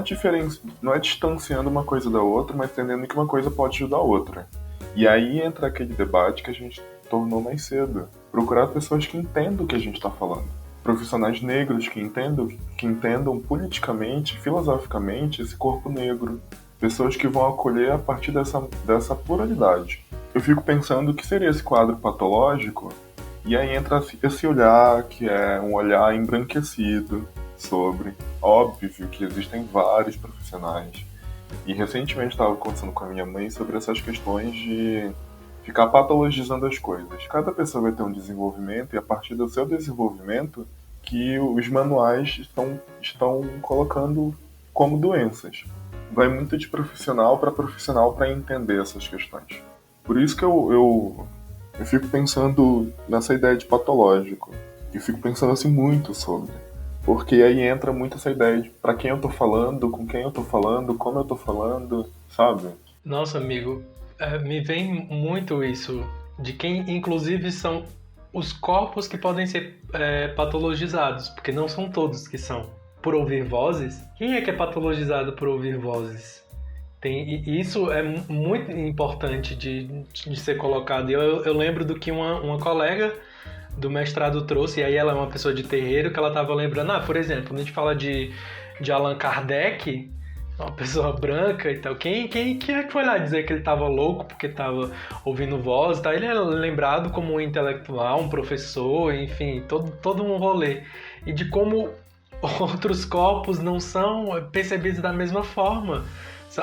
distanciando uma coisa da outra, mas entendendo que uma coisa pode ajudar a outra. E aí entra aquele debate que a gente tornou mais cedo. Procurar pessoas que entendam o que a gente está falando. Profissionais negros que entendam politicamente, filosoficamente esse corpo negro. Pessoas que vão acolher a partir dessa pluralidade. Eu fico pensando o que seria esse quadro patológico, e aí entra esse olhar que é um olhar embranquecido sobre. Óbvio que existem vários profissionais. E recentemente estava conversando com a minha mãe sobre essas questões de ficar patologizando as coisas. Cada pessoa vai ter um desenvolvimento e a partir do seu desenvolvimento que os manuais estão colocando como doenças. Vai muito de profissional para entender essas questões. Por isso que eu fico pensando nessa ideia de patológico. Eu fico pensando assim muito sobre. Porque aí entra muito essa ideia de para quem eu tô falando, com quem eu tô falando, como eu tô falando, sabe? Nossa, amigo, me vem muito isso, de quem inclusive são os corpos que podem ser patologizados, porque não são todos que são. Por ouvir vozes, quem é que é patologizado por ouvir vozes? E isso é muito importante de ser colocado. Eu lembro do que uma colega do mestrado trouxe, e aí ela é uma pessoa de terreiro, que ela estava lembrando, por exemplo, quando a gente fala de Allan Kardec, uma pessoa branca e tal, quem é que foi lá dizer que ele estava louco porque estava ouvindo voz e tal? Ele é lembrado como um intelectual, um professor, enfim, todo um rolê. E de como outros corpos não são percebidos da mesma forma.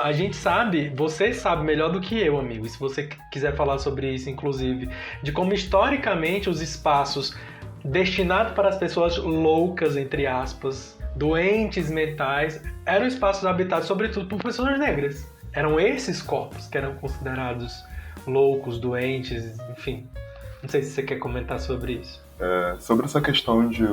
A gente sabe, você sabe melhor do que eu, amigo, e se você quiser falar sobre isso, inclusive, de como historicamente os espaços destinados para as pessoas loucas, entre aspas, doentes mentais, eram espaços habitados sobretudo por pessoas negras. Eram esses corpos que eram considerados loucos, doentes, enfim. Não sei se você quer comentar sobre isso. Sobre essa questão de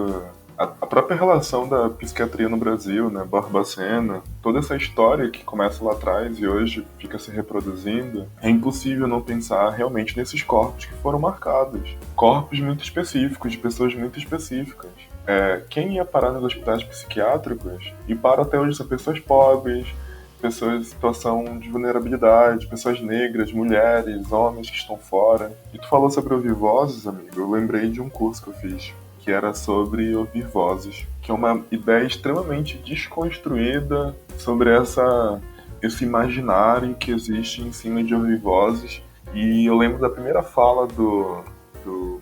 a própria relação da psiquiatria no Brasil, né, Barbacena, toda essa história que começa lá atrás e hoje fica se reproduzindo, é impossível não pensar realmente nesses corpos que foram marcados. Corpos muito específicos, de pessoas muito específicas. Quem ia parar nos hospitais psiquiátricos e para até hoje são pessoas pobres, pessoas em situação de vulnerabilidade, pessoas negras, mulheres, homens que estão fora. E tu falou sobre ouvir vozes, amigo. Eu lembrei de um curso que eu fiz, que era sobre ouvir vozes, que é uma ideia extremamente desconstruída sobre esse imaginário que existe em cima de ouvir vozes. E eu lembro da primeira fala do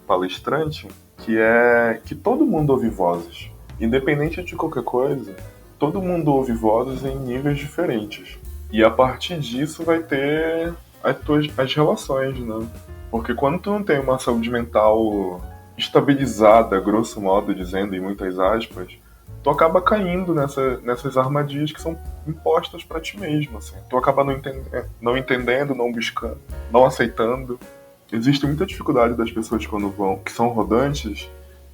palestrante, que é que todo mundo ouve vozes, independente de qualquer coisa. Todo mundo ouve vozes em níveis diferentes. E a partir disso vai ter as relações, né? Porque quando tu não tem uma saúde mental estabilizada, grosso modo dizendo, em muitas aspas, tu acaba caindo nessas armadilhas que são impostas pra ti mesmo, assim. Tu acaba não entendendo, não buscando, não aceitando. Existe muita dificuldade das pessoas que são rodantes,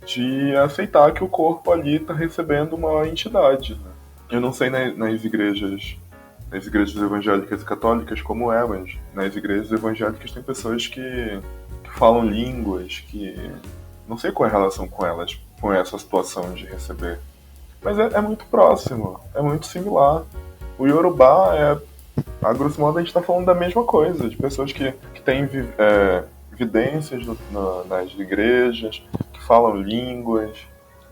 de aceitar que o corpo ali tá recebendo uma entidade, né? Eu não sei nas igrejas evangélicas e católicas como é, mas nas igrejas evangélicas tem pessoas que falam línguas, que não sei qual é a relação com elas, com essa situação de receber. Mas é muito próximo, é muito similar. O Yorubá a grosso modo a gente está falando da mesma coisa, de pessoas que têm evidências nas igrejas, que falam línguas.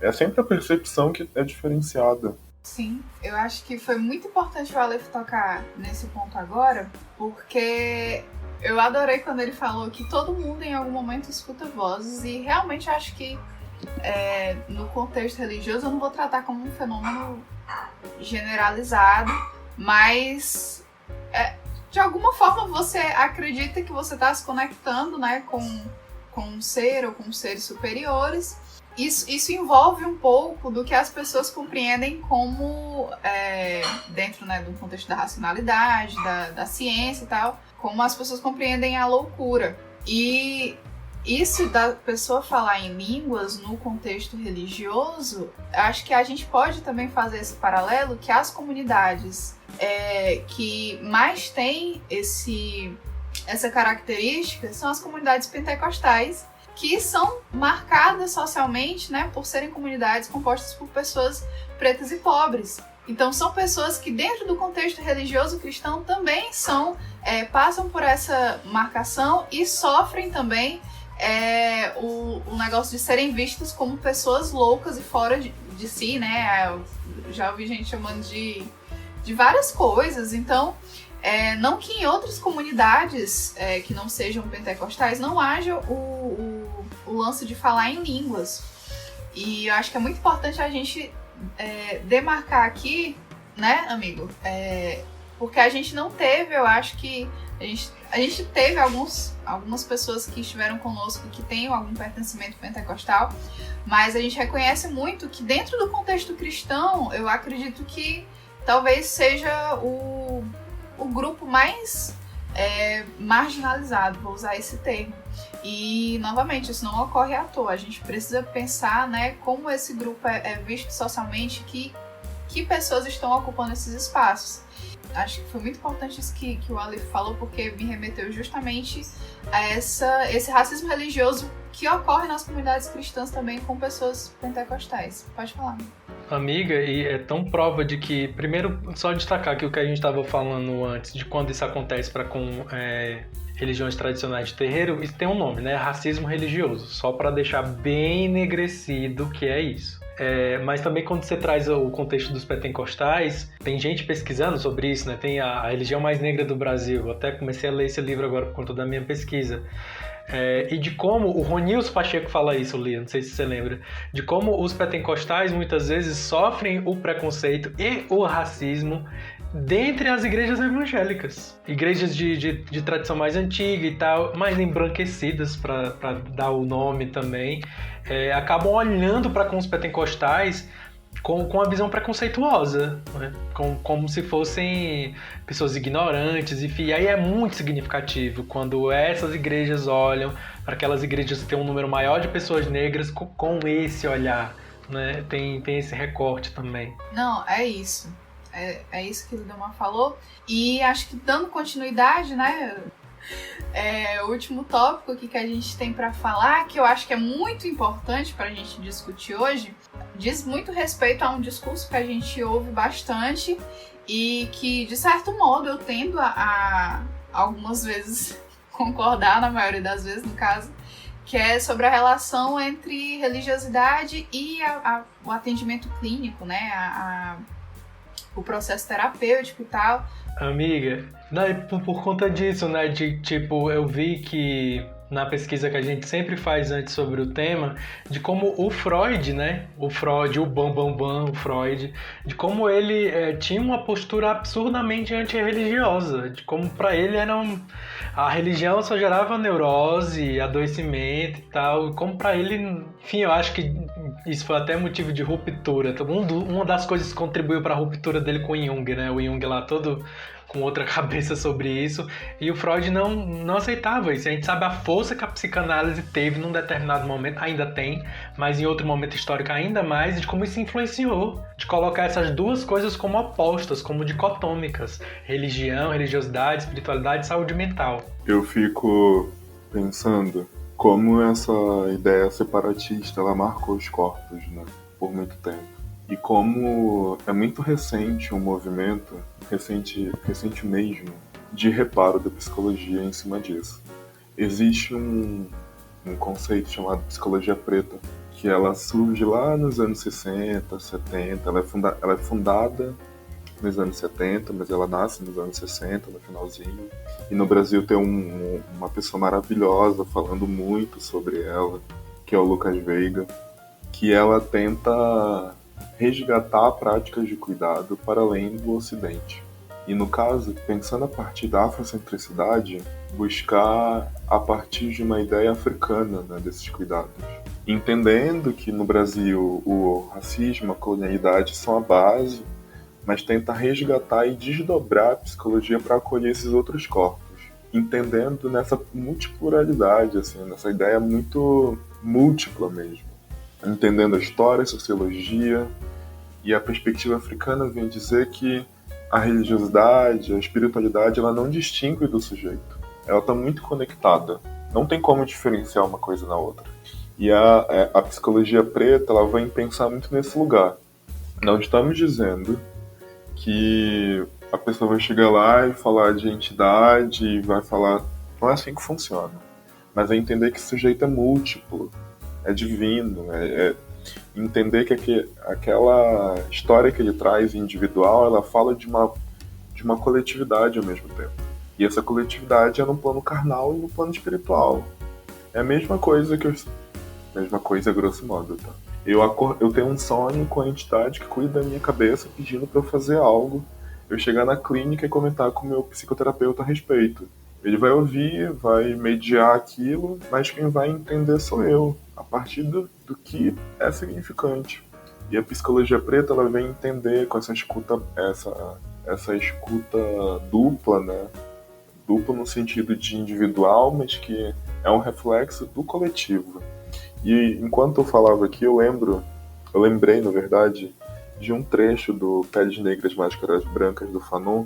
É sempre a percepção que é diferenciada. Sim, eu acho que foi muito importante o Aleph tocar nesse ponto agora, porque eu adorei quando ele falou que todo mundo em algum momento escuta vozes, e realmente acho que no contexto religioso eu não vou tratar como um fenômeno generalizado, mas de alguma forma você acredita que você está se conectando, né, com um ser ou com seres superiores. Isso envolve um pouco do que as pessoas compreendem como, dentro, né, do contexto da racionalidade, da ciência e tal, como as pessoas compreendem a loucura. E isso da pessoa falar em línguas no contexto religioso, acho que a gente pode também fazer esse paralelo, que as comunidades que mais têm essa característica são as comunidades pentecostais, que são marcadas socialmente, né, por serem comunidades compostas por pessoas pretas e pobres. Então são pessoas que dentro do contexto religioso cristão também passam por essa marcação e sofrem também o negócio de serem vistas como pessoas loucas e fora de si, né? Eu já ouvi gente chamando de várias coisas. Então não que em outras comunidades que não sejam pentecostais não haja o lance de falar em línguas. E eu acho que é muito importante a gente demarcar aqui, né, amigo? Porque a gente não teve, eu acho que a gente teve algumas pessoas que estiveram conosco que têm algum pertencimento pentecostal, mas a gente reconhece muito que dentro do contexto cristão, eu acredito que talvez seja o grupo mais marginalizado, vou usar esse termo. E, novamente, isso não ocorre à toa. A gente precisa pensar, né, como esse grupo é visto socialmente, que pessoas estão ocupando esses espaços. Acho que foi muito importante isso que o Aleph falou, porque me remeteu justamente a esse racismo religioso que ocorre nas comunidades cristãs também com pessoas pentecostais. Pode falar. Amiga, e é tão prova de que, primeiro, só destacar que o que a gente estava falando antes, de quando isso acontece com religiões tradicionais de terreiro, isso tem um nome, né? Racismo religioso, só para deixar bem enegrecido que é isso. Mas também quando você traz o contexto dos pentecostais, tem gente pesquisando sobre isso, né? Tem a religião mais negra do Brasil. Eu até comecei a ler esse livro agora por conta da minha pesquisa. E de como o Ronilson Pacheco fala isso, Lia, não sei se você lembra, de como os pentecostais muitas vezes sofrem o preconceito e o racismo dentre as igrejas evangélicas. Igrejas de tradição mais antiga e tal, mais embranquecidas, para dar o nome também, acabam olhando para com os pentecostais com uma visão preconceituosa, né? Como se fossem pessoas ignorantes, enfim. E aí é muito significativo quando essas igrejas olham para aquelas igrejas que têm um número maior de pessoas negras com esse olhar, né? Tem esse recorte também. Não, é isso. É isso que o Lidemar falou. E acho que dando continuidade, né? O último tópico aqui que a gente tem para falar, que eu acho que é muito importante para a gente discutir hoje, diz muito respeito a um discurso que a gente ouve bastante e que, de certo modo, eu tendo a algumas vezes concordar, na maioria das vezes, no caso, que é sobre a relação entre religiosidade e o atendimento clínico, né? O processo terapêutico e tal. Amiga, não, e por conta disso, né, eu vi que na pesquisa que a gente sempre faz antes sobre o tema, de como o Freud, né, o Freud, o Freud, de como ele tinha uma postura absurdamente antirreligiosa, de como para ele a religião só gerava neurose, adoecimento e tal, e como para ele, enfim, eu acho que isso foi até motivo de ruptura. Uma das coisas que contribuiu para a ruptura dele com o Jung, né, o Jung lá todo com outra cabeça sobre isso, e o Freud não aceitava isso. A gente sabe a força que a psicanálise teve num determinado momento, ainda tem, mas em outro momento histórico ainda mais, de como isso influenciou, de colocar essas duas coisas como opostas, como dicotômicas: religião, religiosidade, espiritualidade e saúde mental. Eu fico pensando como essa ideia separatista ela marcou os corpos, né, por muito tempo. E como é muito recente um movimento, recente mesmo, de reparo da psicologia em cima disso. Existe um conceito chamado psicologia preta, que ela surge lá nos anos 60, 70, ela é fundada nos anos 70, mas ela nasce nos anos 60, no finalzinho. E no Brasil tem uma pessoa maravilhosa falando muito sobre ela, que é o Lucas Veiga, que ela tenta resgatar práticas de cuidado para além do Ocidente. E no caso, pensando a partir da afrocentricidade, buscar a partir de uma ideia africana, né, desses cuidados. Entendendo que no Brasil o racismo, a colonialidade são a base, mas tenta resgatar e desdobrar a psicologia para acolher esses outros corpos. Entendendo nessa multipluralidade, assim, nessa ideia muito múltipla mesmo. Entendendo a história, a sociologia, e a perspectiva africana vem dizer que a religiosidade, a espiritualidade, ela não distingue do sujeito. Ela está muito conectada. Não tem como diferenciar uma coisa na outra. E a psicologia preta, ela vai pensar muito nesse lugar. Não estamos dizendo que a pessoa vai chegar lá e falar de entidade e vai falar... Não é assim que funciona. Mas é entender que o sujeito é múltiplo, é divino, entender que aquela história que ele traz individual, ela fala de uma coletividade ao mesmo tempo. E essa coletividade é no plano carnal e no plano espiritual. É a mesma coisa grosso modo, tá? Eu tenho um sonho com a entidade que cuida da minha cabeça pedindo para eu fazer algo. Eu chegar na clínica e comentar com o meu psicoterapeuta a respeito. Ele vai ouvir, vai mediar aquilo, mas quem vai entender sou eu, a partir do que é significante. E a psicologia preta, ela vem entender com essa escuta dupla, né? Dupla no sentido de individual, mas que é um reflexo do coletivo. E enquanto eu falava aqui, eu lembrei, na verdade, de um trecho do Peles Negras, Máscaras Brancas, do Fanon,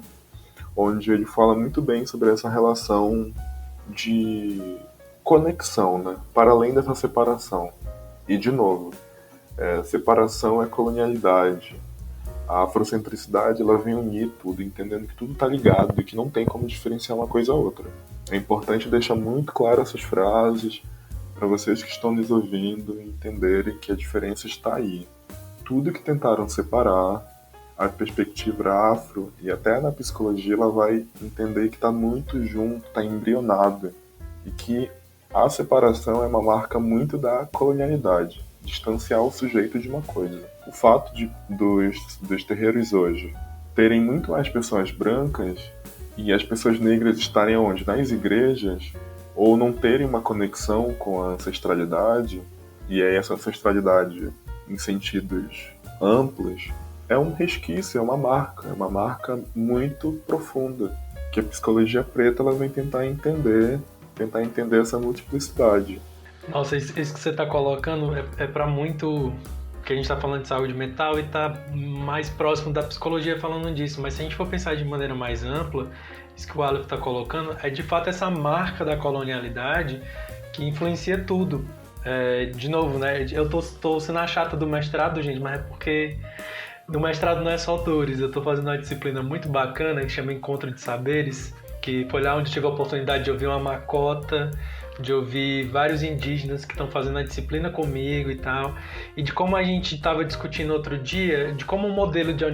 onde ele fala muito bem sobre essa relação de conexão, né? Para além dessa separação. E, de novo, separação é colonialidade. A afrocentricidade, ela vem unir tudo, entendendo que tudo está ligado e que não tem como diferenciar uma coisa a outra. É importante deixar muito claro essas frases para vocês que estão nos ouvindo entenderem que a diferença está aí. Tudo que tentaram separar, a perspectiva afro e até na psicologia, ela vai entender que está muito junto, está embrionado, e que a separação é uma marca muito da colonialidade, distanciar o sujeito de uma coisa. O fato dos terreiros hoje terem muito mais pessoas brancas e as pessoas negras estarem onde? Nas igrejas, ou não terem uma conexão com a ancestralidade, e aí essa ancestralidade em sentidos amplas, é um resquício, é uma marca muito profunda, que a psicologia preta ela vem tentar entender essa multiplicidade. Nossa, isso que você está colocando é para muito que a gente está falando de saúde mental e está mais próximo da psicologia falando disso, mas se a gente for pensar de maneira mais ampla, isso que o Aleph está colocando é de fato essa marca da colonialidade que influencia tudo. De novo, né? Eu tô sendo a chata do mestrado, gente, mas é porque no mestrado não é só autores. Eu tô fazendo uma disciplina muito bacana que chama Encontro de Saberes, que foi lá onde tive a oportunidade de ouvir uma Makota, de ouvir vários indígenas que estão fazendo a disciplina comigo e tal, e de como a gente estava discutindo outro dia, de como o modelo de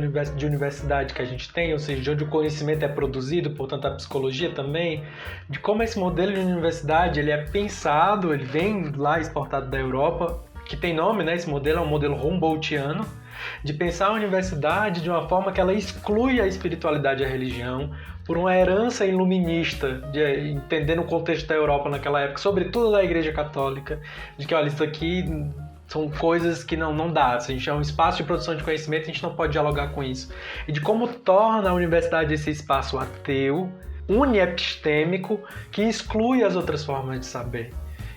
universidade que a gente tem, ou seja, de onde o conhecimento é produzido, portanto a psicologia também, de como esse modelo de universidade ele é pensado, ele vem lá exportado da Europa, que tem nome, né? Esse modelo é um modelo Humboldtiano, de pensar a universidade de uma forma que ela exclui a espiritualidade e a religião, por uma herança iluminista, entendendo o contexto da Europa naquela época, sobretudo da Igreja Católica, de que, olha, isso aqui são coisas que não dá. Se a gente é um espaço de produção de conhecimento, a gente não pode dialogar com isso. E de como torna a universidade esse espaço ateu, uniepistêmico, que exclui as outras formas de saber.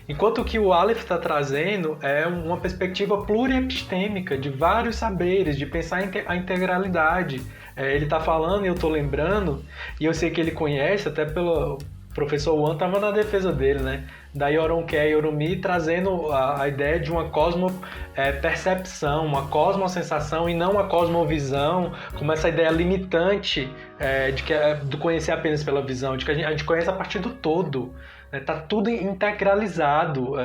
Enquanto o que o Aleph está trazendo é uma perspectiva pluriepistêmica de vários saberes, de pensar a integralidade. Ele está falando e eu estou lembrando, e eu sei que ele conhece, até pelo professor Wan estava na defesa dele, né? Da Yoronke Yorumi, trazendo a ideia de uma cosmopercepção, uma cosmosensação e não uma cosmovisão, como essa ideia limitante do conhecer apenas pela visão, de que a gente conhece a partir do todo. Está tudo integralizado.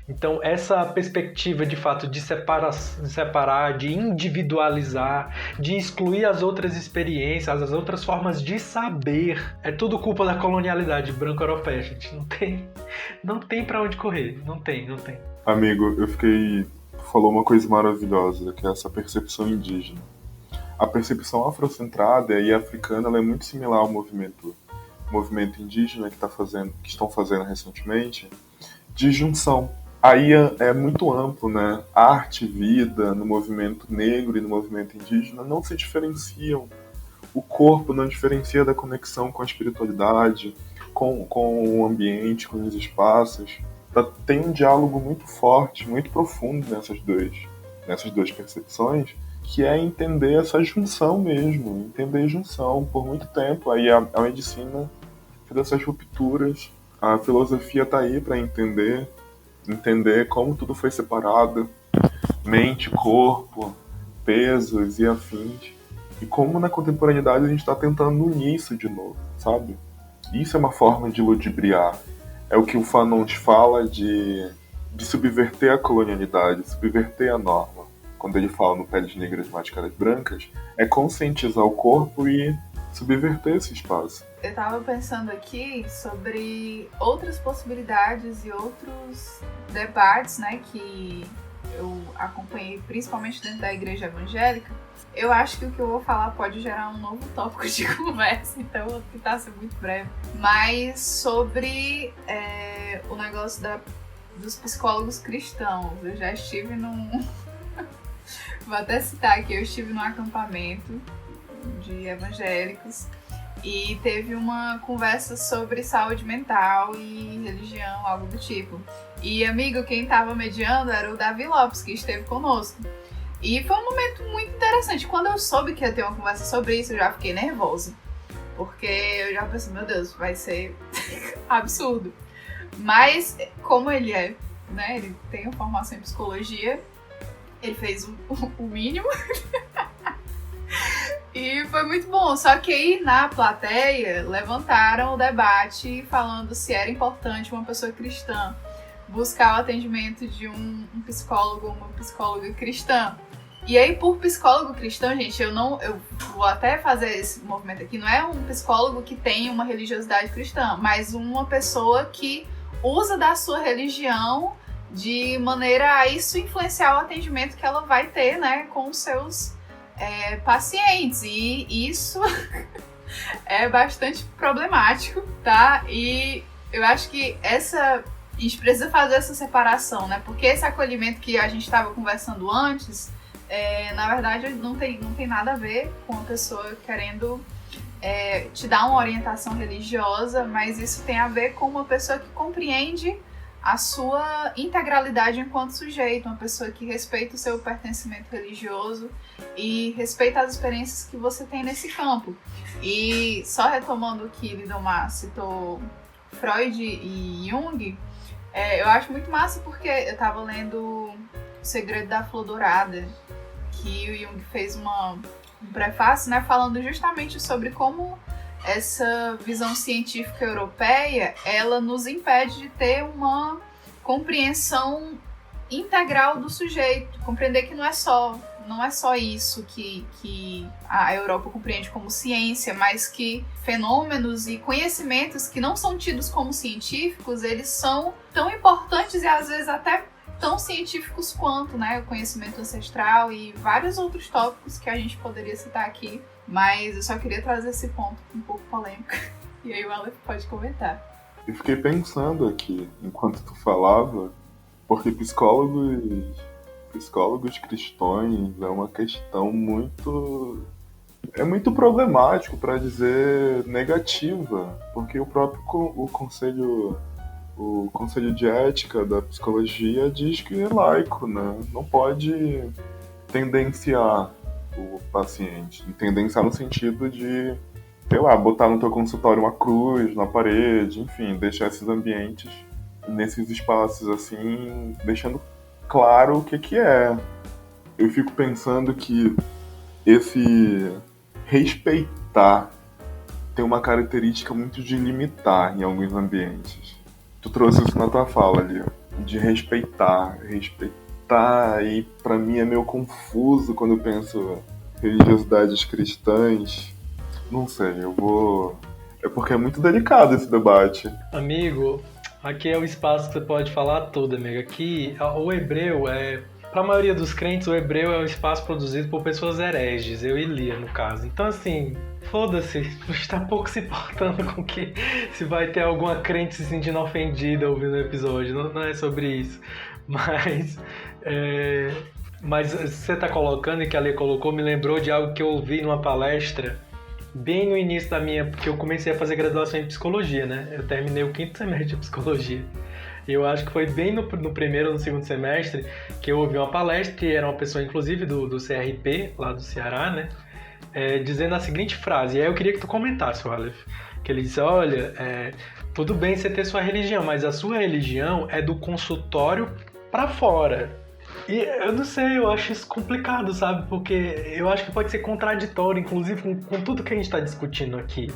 Então, essa perspectiva, de fato, de separar, de individualizar, de excluir as outras experiências, as outras formas de saber, é tudo culpa da colonialidade branco-europeia, gente. Não tem para onde correr. Não tem. Amigo, tu falou uma coisa maravilhosa, que é essa percepção indígena. A percepção afrocentrada e africana ela é muito similar ao movimento indígena que estão fazendo recentemente, de junção. Aí é muito amplo, né? Arte e vida no movimento negro e no movimento indígena não se diferenciam. O corpo não diferencia da conexão com a espiritualidade, com o ambiente, com os espaços. Tem um diálogo muito forte, muito profundo nessas duas percepções, que é entender essa junção mesmo, entender junção. Por muito tempo, aí a medicina fez essas rupturas, a filosofia está aí para entender como tudo foi separado, mente, corpo, pesos e afins, e como na contemporaneidade a gente está tentando unir isso de novo, sabe? Isso é uma forma de ludibriar. É o que o Fanon fala de subverter a colonialidade, subverter a norma. Quando ele fala no Peles Negras, Máscaras Brancas, é conscientizar o corpo e subverter esse espaço. Eu tava pensando aqui sobre outras possibilidades e outros debates, né, que eu acompanhei principalmente dentro da igreja evangélica. Eu acho que o que eu vou falar pode gerar um novo tópico de conversa, então eu vou tentar ser muito breve. Mas sobre o negócio dos psicólogos cristãos. Eu já estive Vou até citar aqui, eu estive num acampamento de evangélicos e teve uma conversa sobre saúde mental e religião, algo do tipo. E, amigo, quem estava mediando era o Davi Lopes, que esteve conosco. E foi um momento muito interessante. Quando eu soube que ia ter uma conversa sobre isso, eu já fiquei nervosa. Porque eu já pensei, meu Deus, vai ser absurdo. Mas, como ele né, ele tem uma formação em psicologia, ele fez o mínimo. E foi muito bom. Só que aí na plateia levantaram o debate falando se era importante uma pessoa cristã buscar o atendimento de um psicólogo ou uma psicóloga cristã. E aí, por psicólogo cristão, gente, eu vou até fazer esse movimento aqui, não é um psicólogo que tem uma religiosidade cristã, mas uma pessoa que usa da sua religião de maneira a isso influenciar o atendimento que ela vai ter, né, com os seus pacientes. E isso é bastante problemático, tá? E eu acho que a gente precisa fazer essa separação, né? Porque esse acolhimento que a gente estava conversando antes na verdade não tem nada a ver com a pessoa querendo te dar uma orientação religiosa, mas isso tem a ver com uma pessoa que compreende a sua integralidade enquanto sujeito, uma pessoa que respeita o seu pertencimento religioso e respeita as experiências que você tem nesse campo. E só retomando o que Lindomar citou, Freud e Jung, eu acho muito massa porque eu estava lendo O Segredo da Flor Dourada, que o Jung fez um prefácio, né, falando justamente sobre como essa visão científica europeia, ela nos impede de ter uma compreensão integral do sujeito, compreender que não é só isso que a Europa compreende como ciência, mas que fenômenos e conhecimentos que não são tidos como científicos, eles são tão importantes e às vezes até tão científicos quanto, né, o conhecimento ancestral e vários outros tópicos que a gente poderia citar aqui, mas eu só queria trazer esse ponto um pouco polêmico, e aí o Aleph pode comentar. Eu fiquei pensando aqui, enquanto tu falava, porque psicólogos cristãos é uma questão muito problemático, para dizer negativa, porque o próprio o Conselho de Ética da Psicologia diz que é laico, né? Não pode tendenciar o paciente. Tendenciar no sentido de, sei lá, botar no teu consultório uma cruz na parede, enfim, deixar esses ambientes, nesses espaços assim, deixando claro o que é. Eu fico pensando que esse respeitar tem uma característica muito de limitar em alguns ambientes. Tu trouxe isso na tua fala ali, de respeitar, e pra mim é meio confuso quando eu penso religiosidades cristãs. Não sei, é porque é muito delicado esse debate. Amigo, aqui é o espaço que você pode falar tudo, amigo. Aqui, o hebreu pra maioria dos crentes, o hebreu é um espaço produzido por pessoas hereges, eu e Lia, no caso. Então, assim, foda-se, está pouco se importando com que se vai ter alguma crente se sentindo ofendida ouvindo o episódio, não é sobre isso. Mas você tá colocando, e que a Lia colocou, me lembrou de algo que eu ouvi numa palestra bem no início porque eu comecei a fazer graduação em psicologia, né? Eu terminei o 5º semestre de psicologia. Eu acho que foi bem no primeiro ou no 2º semestre que eu ouvi uma palestra, que era uma pessoa, inclusive, do CRP, lá do Ceará, né? Dizendo a seguinte frase, e aí eu queria que tu comentasse, Aleph, que ele disse, olha, tudo bem você ter sua religião, mas a sua religião é do consultório pra fora. E eu não sei, eu acho isso complicado, sabe? Porque eu acho que pode ser contraditório, inclusive, com tudo que a gente tá discutindo aqui.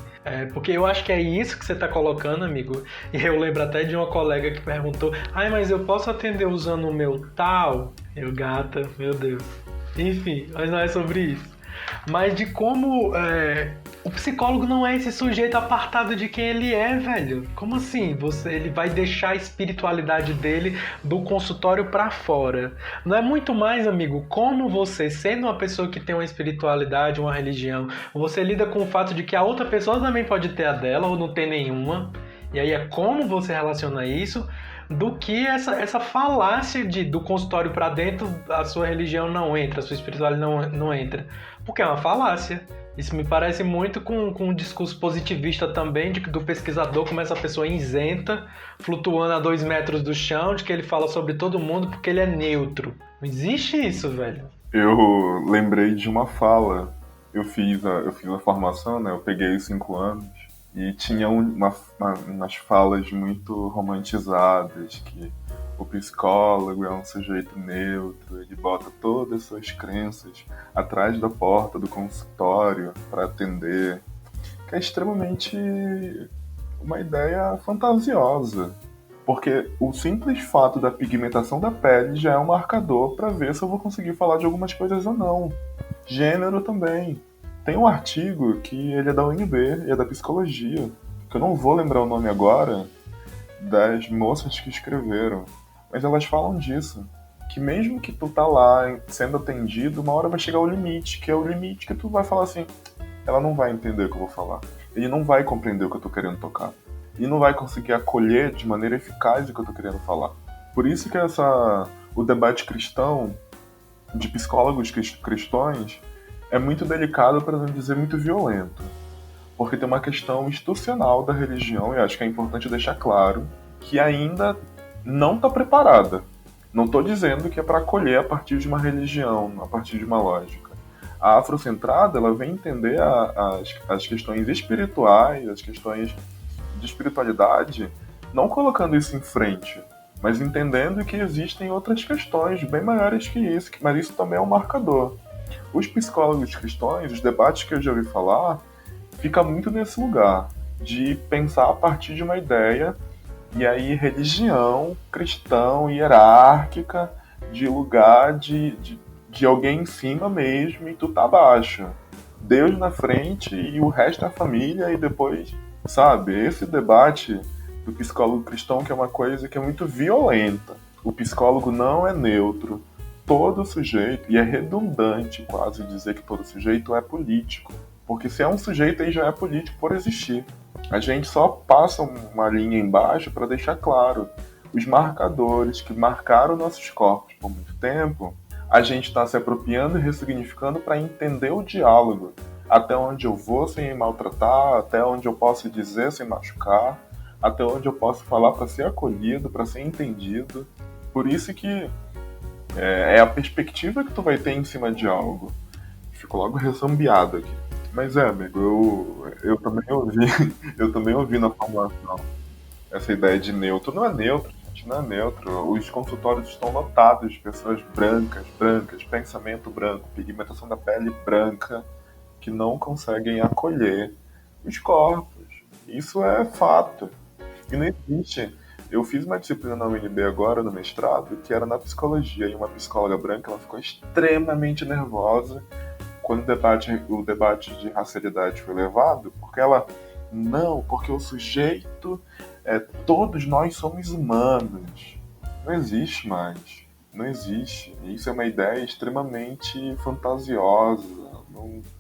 Porque eu acho que é isso que você tá colocando, amigo. E eu lembro até de uma colega que perguntou, mas eu posso atender usando o meu tal? Eu, gata, meu Deus. Enfim, mas não é sobre isso. Mas de como o psicólogo não é esse sujeito apartado de quem ele é, velho. Como assim? Ele vai deixar a espiritualidade dele do consultório pra fora. Não é muito mais, amigo, como você, sendo uma pessoa que tem uma espiritualidade, uma religião, você lida com o fato de que a outra pessoa também pode ter a dela ou não ter nenhuma. E aí é como você relaciona isso, do que essa falácia do consultório pra dentro, a sua religião não entra, a sua espiritualidade não entra. Porque é uma falácia. Isso me parece muito com um discurso positivista também, do pesquisador como essa pessoa isenta, flutuando a 2 metros do chão, de que ele fala sobre todo mundo porque ele é neutro. Não existe isso, velho. Eu lembrei de uma fala. Eu fiz a formação, né? Eu peguei 5 anos. E tinha umas falas muito romantizadas, que o psicólogo é um sujeito neutro, ele bota todas as suas crenças atrás da porta do consultório para atender, que é extremamente uma ideia fantasiosa, porque o simples fato da pigmentação da pele já é um marcador para ver se eu vou conseguir falar de algumas coisas ou não. Gênero também. Tem um artigo que ele é da UNB e é da psicologia, que eu não vou lembrar o nome agora, das moças que escreveram, mas elas falam disso, que mesmo que tu tá lá sendo atendido, uma hora vai chegar o limite, que é o limite que tu vai falar assim, ela não vai entender o que eu vou falar, ele não vai compreender o que eu tô querendo tocar, ele não vai conseguir acolher de maneira eficaz o que eu tô querendo falar. Por isso que o debate cristão de psicólogos cristãos é muito delicado, para não dizer muito violento. Porque tem uma questão institucional da religião, e acho que é importante deixar claro, que ainda não está preparada. Não estou dizendo que é para acolher a partir de uma religião, a partir de uma lógica. A afrocentrada, ela vem entender as questões espirituais, as questões de espiritualidade, não colocando isso em frente, mas entendendo que existem outras questões bem maiores que isso, mas isso também é um marcador. Os psicólogos cristãos, os debates que eu já ouvi falar, fica muito nesse lugar de pensar a partir de uma ideia, e aí religião cristão, hierárquica, de lugar de alguém em cima mesmo e tu tá abaixo. Deus na frente e o resto é a família, e depois, sabe, esse debate do psicólogo cristão, que é uma coisa que é muito violenta. O psicólogo não é neutro. Todo sujeito, e é redundante quase dizer que todo sujeito é político. Porque se é um sujeito, aí já é político por existir. A gente só passa uma linha embaixo para deixar claro os marcadores que marcaram nossos corpos por muito tempo. A gente está se apropriando e ressignificando para entender o diálogo. Até onde eu vou sem me maltratar, até onde eu posso dizer sem machucar, até onde eu posso falar para ser acolhido, para ser entendido. Por isso que é a perspectiva que tu vai ter em cima de algo. Fico logo ressambiado aqui. Mas amigo, eu também ouvi na formação essa ideia de neutro. Não é neutro, gente, não é neutro. Os consultórios estão lotados de pessoas brancas, pensamento branco, pigmentação da pele branca, que não conseguem acolher os corpos. Isso é fato. E não existe. Eu fiz uma disciplina na UNB agora, no mestrado, que era na psicologia, e uma psicóloga branca, ela ficou extremamente nervosa quando o debate de racialidade foi levado, porque o sujeito, todos nós somos humanos. Não existe mais. Não existe. Isso é uma ideia extremamente fantasiosa.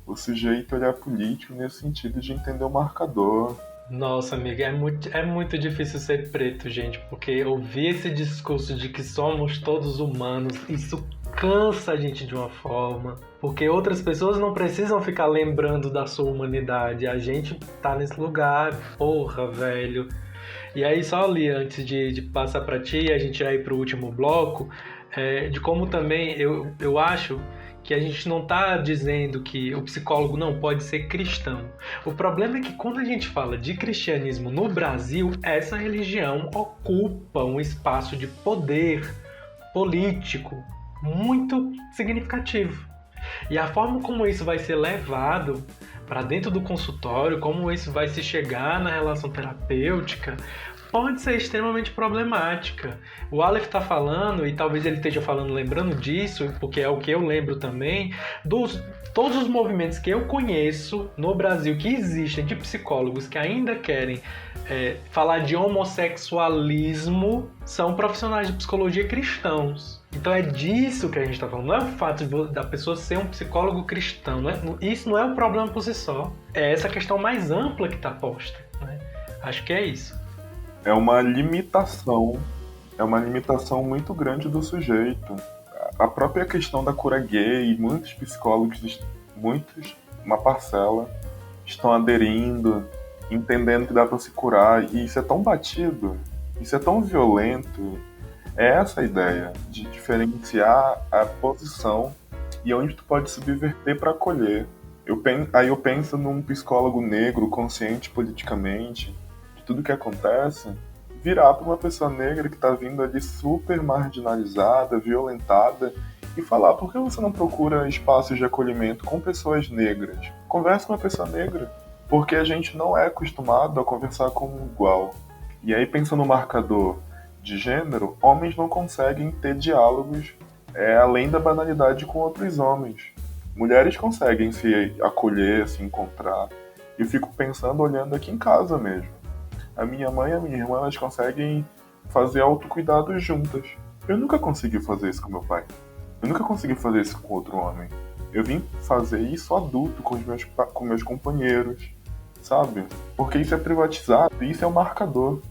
O sujeito, ele é político nesse sentido de entender o marcador. Nossa, amiga, é muito difícil ser preto, gente, porque ouvir esse discurso de que somos todos humanos, isso cansa a gente de uma forma, porque outras pessoas não precisam ficar lembrando da sua humanidade, a gente tá nesse lugar, porra, velho. E aí, só ali, antes de passar pra ti e a gente já ir pro último bloco, de como também eu acho que a gente não está dizendo que o psicólogo não pode ser cristão. O problema é que quando a gente fala de cristianismo no Brasil, essa religião ocupa um espaço de poder político muito significativo. E a forma como isso vai ser levado para dentro do consultório, como isso vai se chegar na relação terapêutica, pode ser extremamente problemática. O Aleph está falando, e talvez ele esteja falando lembrando disso, porque é o que eu lembro também, todos os movimentos que eu conheço no Brasil que existem de psicólogos que ainda querem falar de homossexualismo são profissionais de psicologia cristãos. Então é disso que a gente está falando. Não é o fato da pessoa ser um psicólogo cristão. Isso não é um problema por si só. É essa questão mais ampla que está posta, né? Acho que é isso. É uma limitação muito grande do sujeito. A própria questão da cura gay, muitos psicólogos, uma parcela, estão aderindo, entendendo que dá para se curar, e isso é tão batido, isso é tão violento. É essa a ideia, de diferenciar a posição e onde tu pode subverter para acolher. Aí eu penso num psicólogo negro, consciente politicamente, tudo que acontece, virar para uma pessoa negra que está vindo ali super marginalizada, violentada, e falar: por que você não procura espaços de acolhimento com pessoas negras? Conversa com uma pessoa negra, porque a gente não é acostumado a conversar com um igual. E aí, pensando no marcador de gênero, homens não conseguem ter diálogos além da banalidade com outros homens. Mulheres conseguem se acolher, se encontrar. Eu fico pensando, olhando aqui em casa mesmo. A minha mãe e a minha irmã, elas conseguem fazer autocuidado juntas. Eu nunca consegui fazer isso com meu pai. Eu nunca consegui fazer isso com outro homem. Eu vim fazer isso adulto com meus companheiros, sabe? Porque isso é privatizado e isso é um marcador.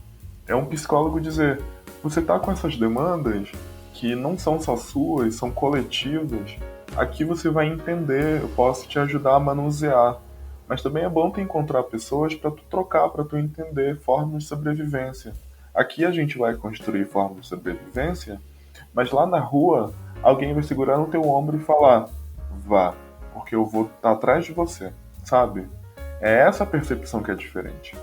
É um psicólogo dizer: você tá com essas demandas, que não são só suas, são coletivas, aqui você vai entender, eu posso te ajudar a manusear. Mas também é bom tu encontrar pessoas para tu trocar, para tu entender formas de sobrevivência. Aqui a gente vai construir formas de sobrevivência, mas lá na rua alguém vai segurar no teu ombro e falar: vá, porque eu vou estar atrás de você, sabe? É essa percepção que é diferente.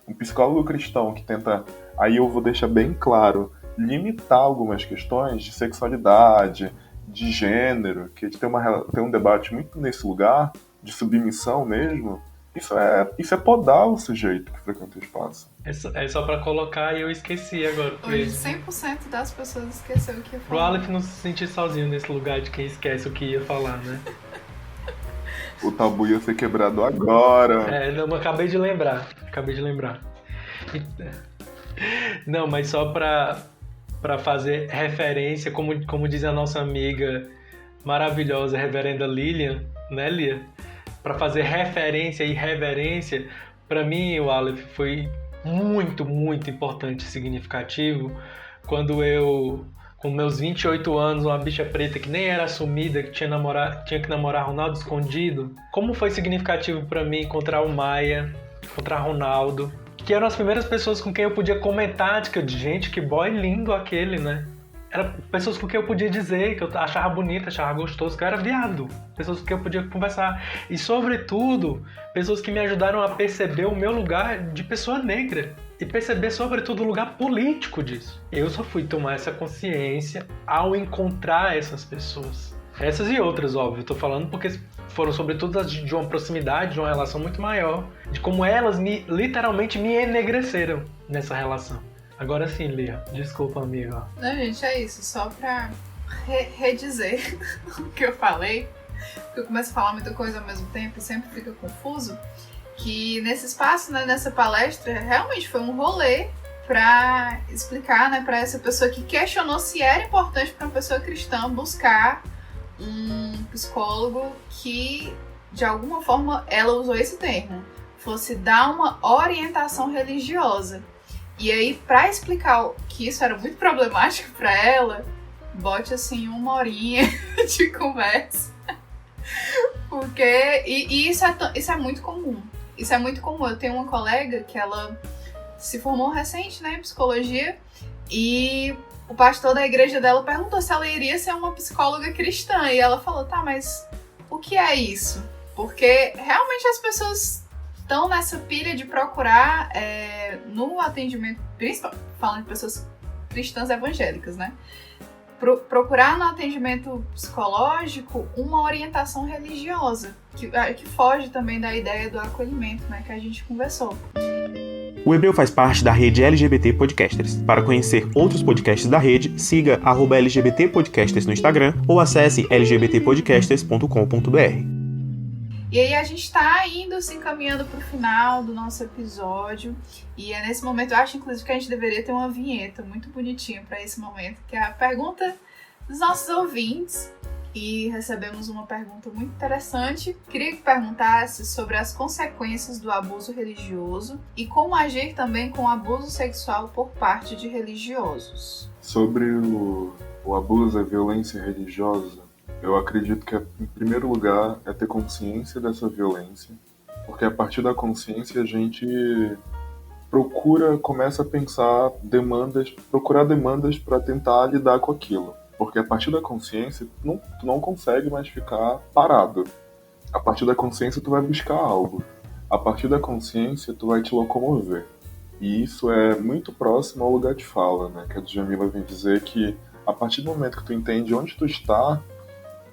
Um psicólogo cristão que tenta, aí eu vou deixar bem claro, limitar algumas questões de sexualidade, de gênero, que tem um debate muito nesse lugar, de submissão mesmo, isso é podar o sujeito que frequenta o espaço. É só pra colocar e eu esqueci agora. Hoje 100% das pessoas esqueceu o que ia falar. Pro Aleph não se sentir sozinho nesse lugar de quem esquece o que ia falar, né? O tabu ia ser quebrado agora. Não, acabei de lembrar. Não, mas só pra fazer referência, como diz a nossa amiga maravilhosa, reverenda Lilian, né, Lia? Para fazer referência e reverência, para mim, o Aleph foi muito, muito importante e significativo quando eu, com meus 28 anos, uma bicha preta que nem era assumida, que tinha que namorar Ronaldo escondido, como foi significativo para mim encontrar o Maia, encontrar Ronaldo, que eram as primeiras pessoas com quem eu podia comentar, de gente, que boy lindo aquele, né? Eram pessoas com quem eu podia dizer que eu achava bonito, achava gostoso, que eu era viado. Pessoas com quem eu podia conversar. E, sobretudo, pessoas que me ajudaram a perceber o meu lugar de pessoa negra. E perceber, sobretudo, o lugar político disso. Eu só fui tomar essa consciência ao encontrar essas pessoas. Essas e outras, óbvio. Estou falando porque foram, sobretudo, as de uma proximidade, de uma relação muito maior. De como elas literalmente me enegreceram nessa relação. Agora sim, Lia. Desculpa, amiga. Não, gente, é isso. Só pra redizer o que eu falei, porque eu começo a falar muita coisa ao mesmo tempo e sempre fica confuso, que nesse espaço, né, nessa palestra, realmente foi um rolê pra explicar, né, pra essa pessoa que questionou se era importante pra uma pessoa cristã buscar um psicólogo que, de alguma forma, ela usou esse termo, fosse dar uma orientação religiosa. E aí, pra explicar que isso era muito problemático pra ela, bote, assim, 1 horinha de conversa. Porque... E isso é muito comum. Isso é muito comum. Eu tenho uma colega que ela se formou recente, né, em psicologia, e o pastor da igreja dela perguntou se ela iria ser uma psicóloga cristã. E ela falou, tá, mas o que é isso? Porque realmente as pessoas estão nessa pilha de procurar no atendimento, principalmente falando de pessoas cristãs evangélicas, né? Procurar no atendimento psicológico uma orientação religiosa, que foge também da ideia do acolhimento, né, que a gente conversou. O Hebreu faz parte da rede LGBT Podcasters. Para conhecer outros podcasts da rede, siga @LGBT Podcasters no Instagram ou acesse lgbtpodcasters.com.br. E aí a gente tá indo se encaminhando pro final do nosso episódio. E é nesse momento, eu acho inclusive que a gente deveria ter uma vinheta muito bonitinha para esse momento, que é a pergunta dos nossos ouvintes. E recebemos uma pergunta muito interessante. Queria que perguntasse sobre as consequências do abuso religioso e como agir também com o abuso sexual por parte de religiosos. Sobre o abuso, a violência religiosa, eu acredito que, em primeiro lugar, é ter consciência dessa violência, porque a partir da consciência a gente começa a pensar procurar demandas para tentar lidar com aquilo, porque a partir da consciência tu não consegue mais ficar parado. A partir da consciência tu vai buscar algo, a partir da consciência tu vai te locomover, e isso é muito próximo ao lugar de fala, né? Que a Djamila vem dizer que a partir do momento que tu entende onde tu está,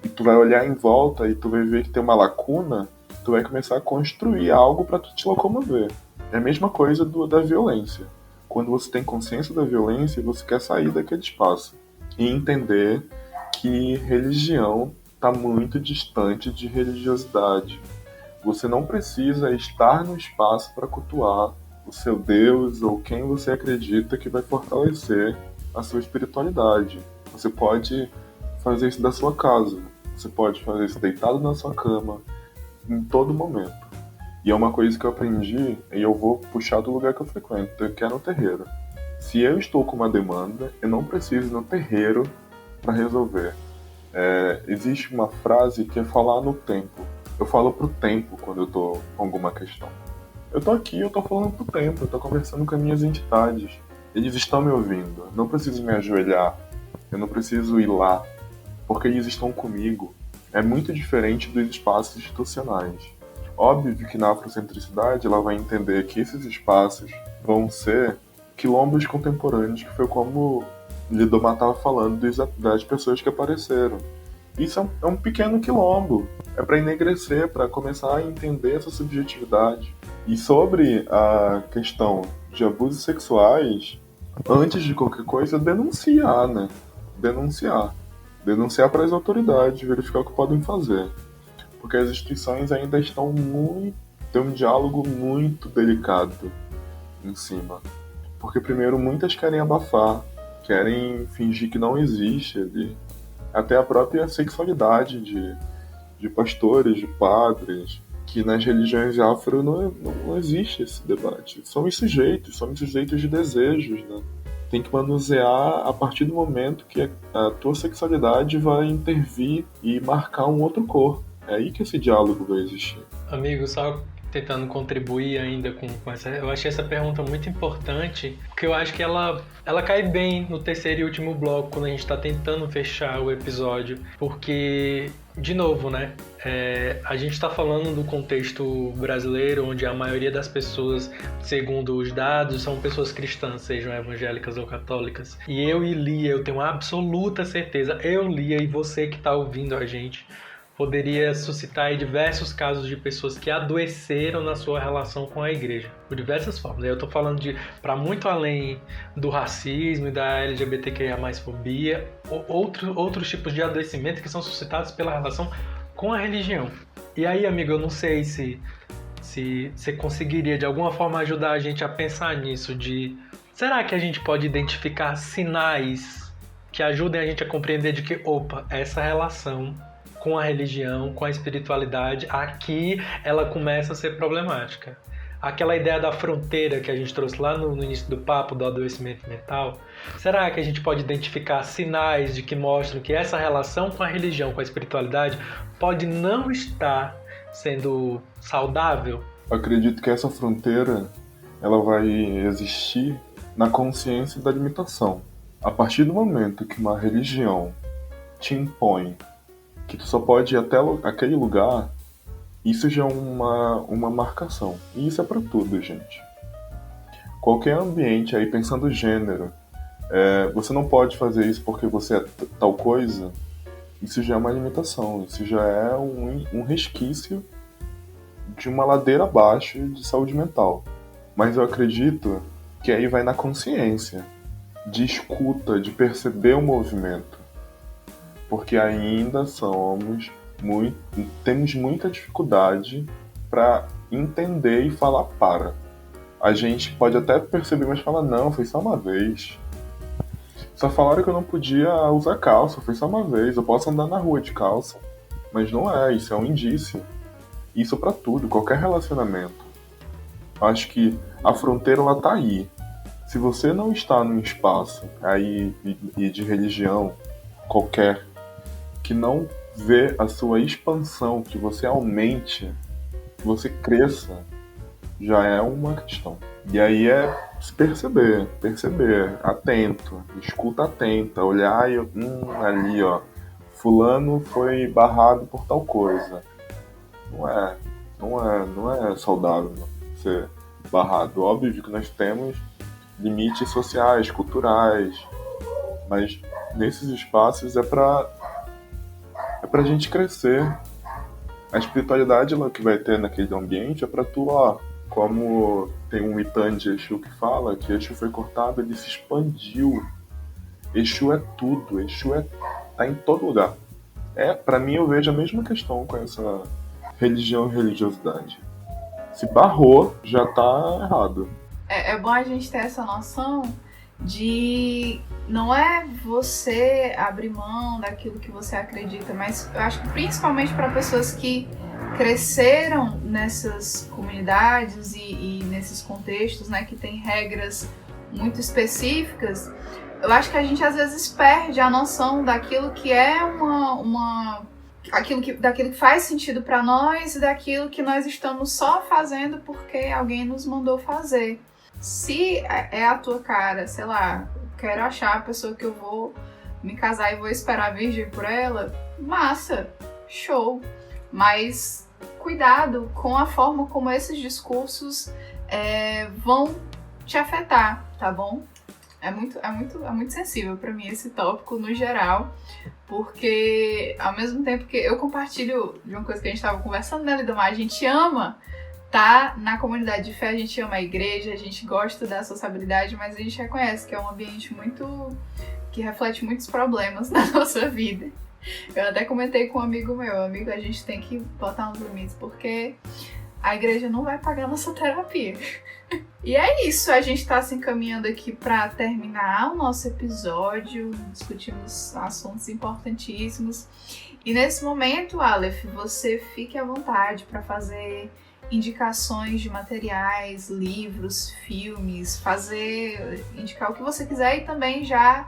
e tu vai olhar em volta e tu vai ver que tem uma lacuna, tu vai começar a construir algo para tu te locomover. É a mesma coisa da violência. Quando você tem consciência da violência, você quer sair daquele espaço e entender que religião está muito distante de religiosidade. Você não precisa estar no espaço para cultuar o seu Deus ou quem você acredita que vai fortalecer a sua espiritualidade. Você pode fazer isso da sua casa. Você pode fazer isso deitado na sua cama, em todo momento. E é uma coisa que eu aprendi, e eu vou puxar do lugar que eu frequento, que é no terreiro. Se eu estou com uma demanda, eu não preciso ir no terreiro para resolver. Existe uma frase que é falar no tempo. Eu falo pro tempo quando eu tô com alguma questão. Eu tô aqui, eu tô falando pro tempo, eu tô conversando com as minhas entidades. Eles estão me ouvindo. Eu não preciso me ajoelhar. Eu não preciso ir lá. Porque eles estão comigo. É muito diferente dos espaços institucionais. Óbvio que na afrocentricidade ela vai entender que esses espaços vão ser quilombos contemporâneos, que foi como Lidomar estava falando das pessoas que apareceram. Isso é um pequeno quilombo. É para enegrecer, para começar a entender essa subjetividade. E sobre a questão de abusos sexuais, antes de qualquer coisa, denunciar, né? Denunciar para as autoridades, verificar o que podem fazer. Porque as instituições ainda estão tem um diálogo muito delicado em cima. Porque primeiro muitas querem abafar, querem fingir que não existe ali. Até a própria sexualidade de pastores, de padres, que nas religiões afro não existe esse debate. Somos sujeitos de desejos, né? Tem que manusear a partir do momento que a tua sexualidade vai intervir e marcar um outro corpo. É aí que esse diálogo vai existir. Amigo, só tentando contribuir ainda com essa... Eu achei essa pergunta muito importante, porque eu acho que ela cai bem no terceiro e último bloco, quando a gente está tentando fechar o episódio. Porque, de novo, né? A gente está falando do contexto brasileiro, onde a maioria das pessoas, segundo os dados, são pessoas cristãs, sejam evangélicas ou católicas. E eu e Lia, eu tenho absoluta certeza, Lia e você que está ouvindo a gente, poderia suscitar aí diversos casos de pessoas que adoeceram na sua relação com a igreja, por diversas formas. Eu estou falando para muito além do racismo e da LGBTQIA+fobia, outros tipos de adoecimento que são suscitados pela relação com a religião. E aí, amigo, eu não sei se você conseguiria de alguma forma ajudar a gente a pensar nisso, será que a gente pode identificar sinais que ajudem a gente a compreender de que, essa relação com a religião, com a espiritualidade, aqui ela começa a ser problemática. Aquela ideia da fronteira que a gente trouxe lá no início do papo, do adoecimento mental, será que a gente pode identificar sinais de que mostram que essa relação com a religião, com a espiritualidade, pode não estar sendo saudável? Acredito que essa fronteira ela vai existir na consciência da limitação. A partir do momento que uma religião te impõe que tu só pode ir até aquele lugar, isso já é uma marcação. E isso é pra tudo, gente. Qualquer ambiente aí, pensando gênero, você não pode fazer isso porque você é tal coisa, isso já é uma limitação, isso já é um resquício de uma ladeira abaixo de saúde mental. Mas eu acredito que aí vai na consciência, de escuta, de perceber o movimento. Porque ainda temos muita dificuldade para entender e falar para. A gente pode até perceber, mas fala, não, foi só uma vez. Só falaram que eu não podia usar calça, foi só uma vez. Eu posso andar na rua de calça. Mas não é, isso é um indício. Isso para tudo, qualquer relacionamento. Acho que a fronteira ela tá aí. Se você não está num espaço aí e de religião qualquer, que não vê a sua expansão, que você aumente, que você cresça, já é uma questão. E aí é se perceber, atento, escuta atenta, olhar e ali, ó, fulano foi barrado por tal coisa. Não é saudável ser barrado. Óbvio que nós temos limites sociais, culturais, mas nesses espaços é pra gente crescer. A espiritualidade que vai ter naquele ambiente é pra tu, ó, como tem um Itan de Exu que fala que Exu foi cortado, ele se expandiu. Exu é tudo, Exu tá em todo lugar. Pra mim eu vejo a mesma questão com essa religião e religiosidade. Se barrou, já tá errado. É bom a gente ter essa noção de não é você abrir mão daquilo que você acredita, mas eu acho que principalmente para pessoas que cresceram nessas comunidades e nesses contextos, né, que tem regras muito específicas, eu acho que a gente às vezes perde a noção daquilo que é daquilo que faz sentido para nós e daquilo que nós estamos só fazendo porque alguém nos mandou fazer. Se é a tua cara, sei lá, quero achar a pessoa que eu vou me casar e vou esperar virgem por ela, massa, show. Mas cuidado com a forma como esses discursos vão te afetar, tá bom? É muito sensível para mim esse tópico no geral, porque ao mesmo tempo que eu compartilho de uma coisa que a gente estava conversando, né, Lidomar? A gente ama tá na comunidade de fé, a gente ama a igreja, a gente gosta da sociabilidade, mas a gente reconhece que é um ambiente que reflete muitos problemas na nossa vida. Eu até comentei com um amigo meu, a gente tem que botar uns limites, porque a igreja não vai pagar nossa terapia. E é isso, a gente tá se encaminhando aqui para terminar o nosso episódio, discutimos assuntos importantíssimos. E nesse momento, Aleph, você fique à vontade para fazer indicações de materiais, livros, filmes, indicar o que você quiser e também já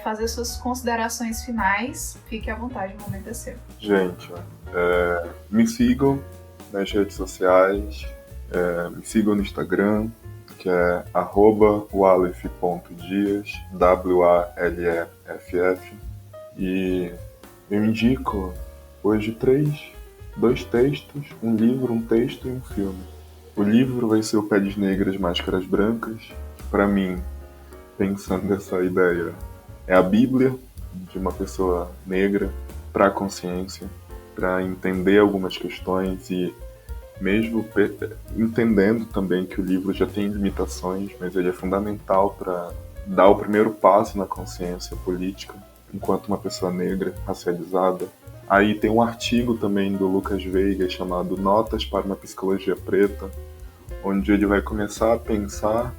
fazer suas considerações finais. Fique à vontade, o momento é seu. Gente, me sigam nas redes sociais, me sigam no Instagram, que é @waleff.dias, WALEFF. E eu indico hoje 2 textos, um livro, um texto e um filme. O livro vai ser O Peles Negras, Máscaras Brancas. Para mim, pensando nessa ideia, é a Bíblia de uma pessoa negra para a consciência, para entender algumas questões e mesmo entendendo também que o livro já tem limitações, mas ele é fundamental para dar o primeiro passo na consciência política enquanto uma pessoa negra, racializada. Aí tem um artigo também do Lucas Veiga chamado Notas para uma Psicologia Preta, onde ele vai começar a pensar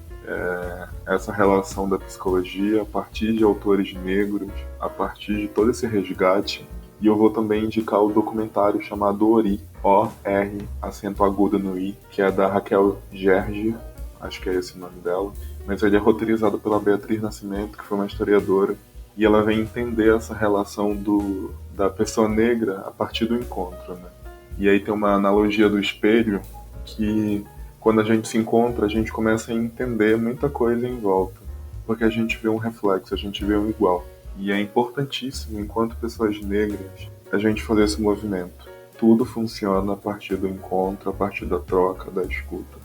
essa relação da psicologia a partir de autores negros, a partir de todo esse resgate. E eu vou também indicar o documentário chamado Ori, O-R, acento agudo no I, que é da Raquel Gerge, acho que é esse o nome dela, mas ele é roteirizado pela Beatriz Nascimento, que foi uma historiadora, e ela vem entender essa relação da pessoa negra a partir do encontro, né? E aí tem uma analogia do espelho que quando a gente se encontra, a gente começa a entender muita coisa em volta, porque a gente vê um reflexo, a gente vê um igual. E é importantíssimo, enquanto pessoas negras, a gente fazer esse movimento. Tudo funciona a partir do encontro, a partir da troca, da escuta.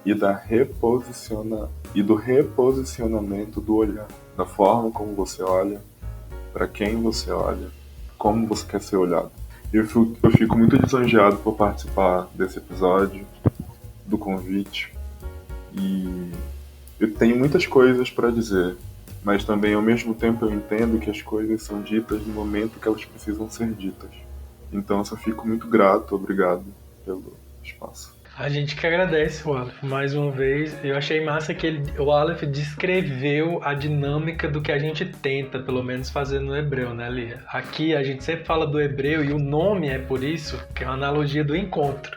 E do reposicionamento do olhar. Da forma como você olha, para quem você olha, como você quer ser olhado. Eu fico muito lisonjeado por participar desse episódio, do convite. E eu tenho muitas coisas para dizer, mas também ao mesmo tempo eu entendo que as coisas são ditas no momento que elas precisam ser ditas. Então eu só fico muito grato, obrigado pelo espaço. A gente que agradece o Aleph mais uma vez. Eu achei massa que o Aleph descreveu a dinâmica do que a gente tenta, pelo menos, fazer no hebreu, né, Lia? Aqui a gente sempre fala do hebreu e o nome é por isso, que é uma analogia do encontro.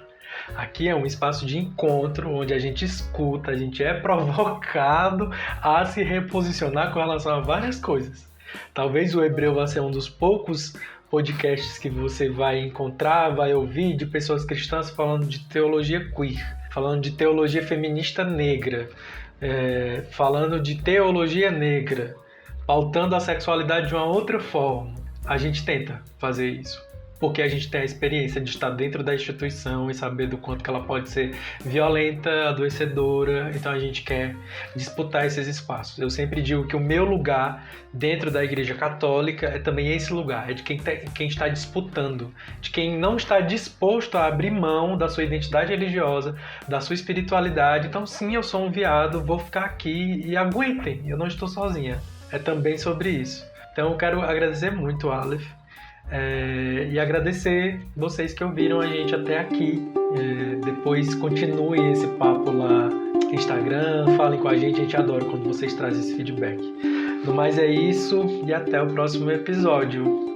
Aqui é um espaço de encontro onde a gente escuta, a gente é provocado a se reposicionar com relação a várias coisas. Talvez o hebreu vá ser um dos poucos podcasts que você vai encontrar, vai ouvir de pessoas cristãs falando de teologia queer, falando de teologia feminista negra, falando de teologia negra, pautando a sexualidade de uma outra forma. A gente tenta fazer isso, porque a gente tem a experiência de estar dentro da instituição e saber do quanto que ela pode ser violenta, adoecedora, então a gente quer disputar esses espaços. Eu sempre digo que o meu lugar dentro da Igreja Católica é também esse lugar, é de quem está disputando, de quem não está disposto a abrir mão da sua identidade religiosa, da sua espiritualidade. Então sim, eu sou um viado, vou ficar aqui e aguentem, eu não estou sozinha. É também sobre isso. Então eu quero agradecer muito, Aleph, e agradecer vocês que ouviram a gente até aqui. Depois continuem esse papo lá no Instagram, falem com a gente adora quando vocês trazem esse feedback. No mais é isso e até o próximo episódio.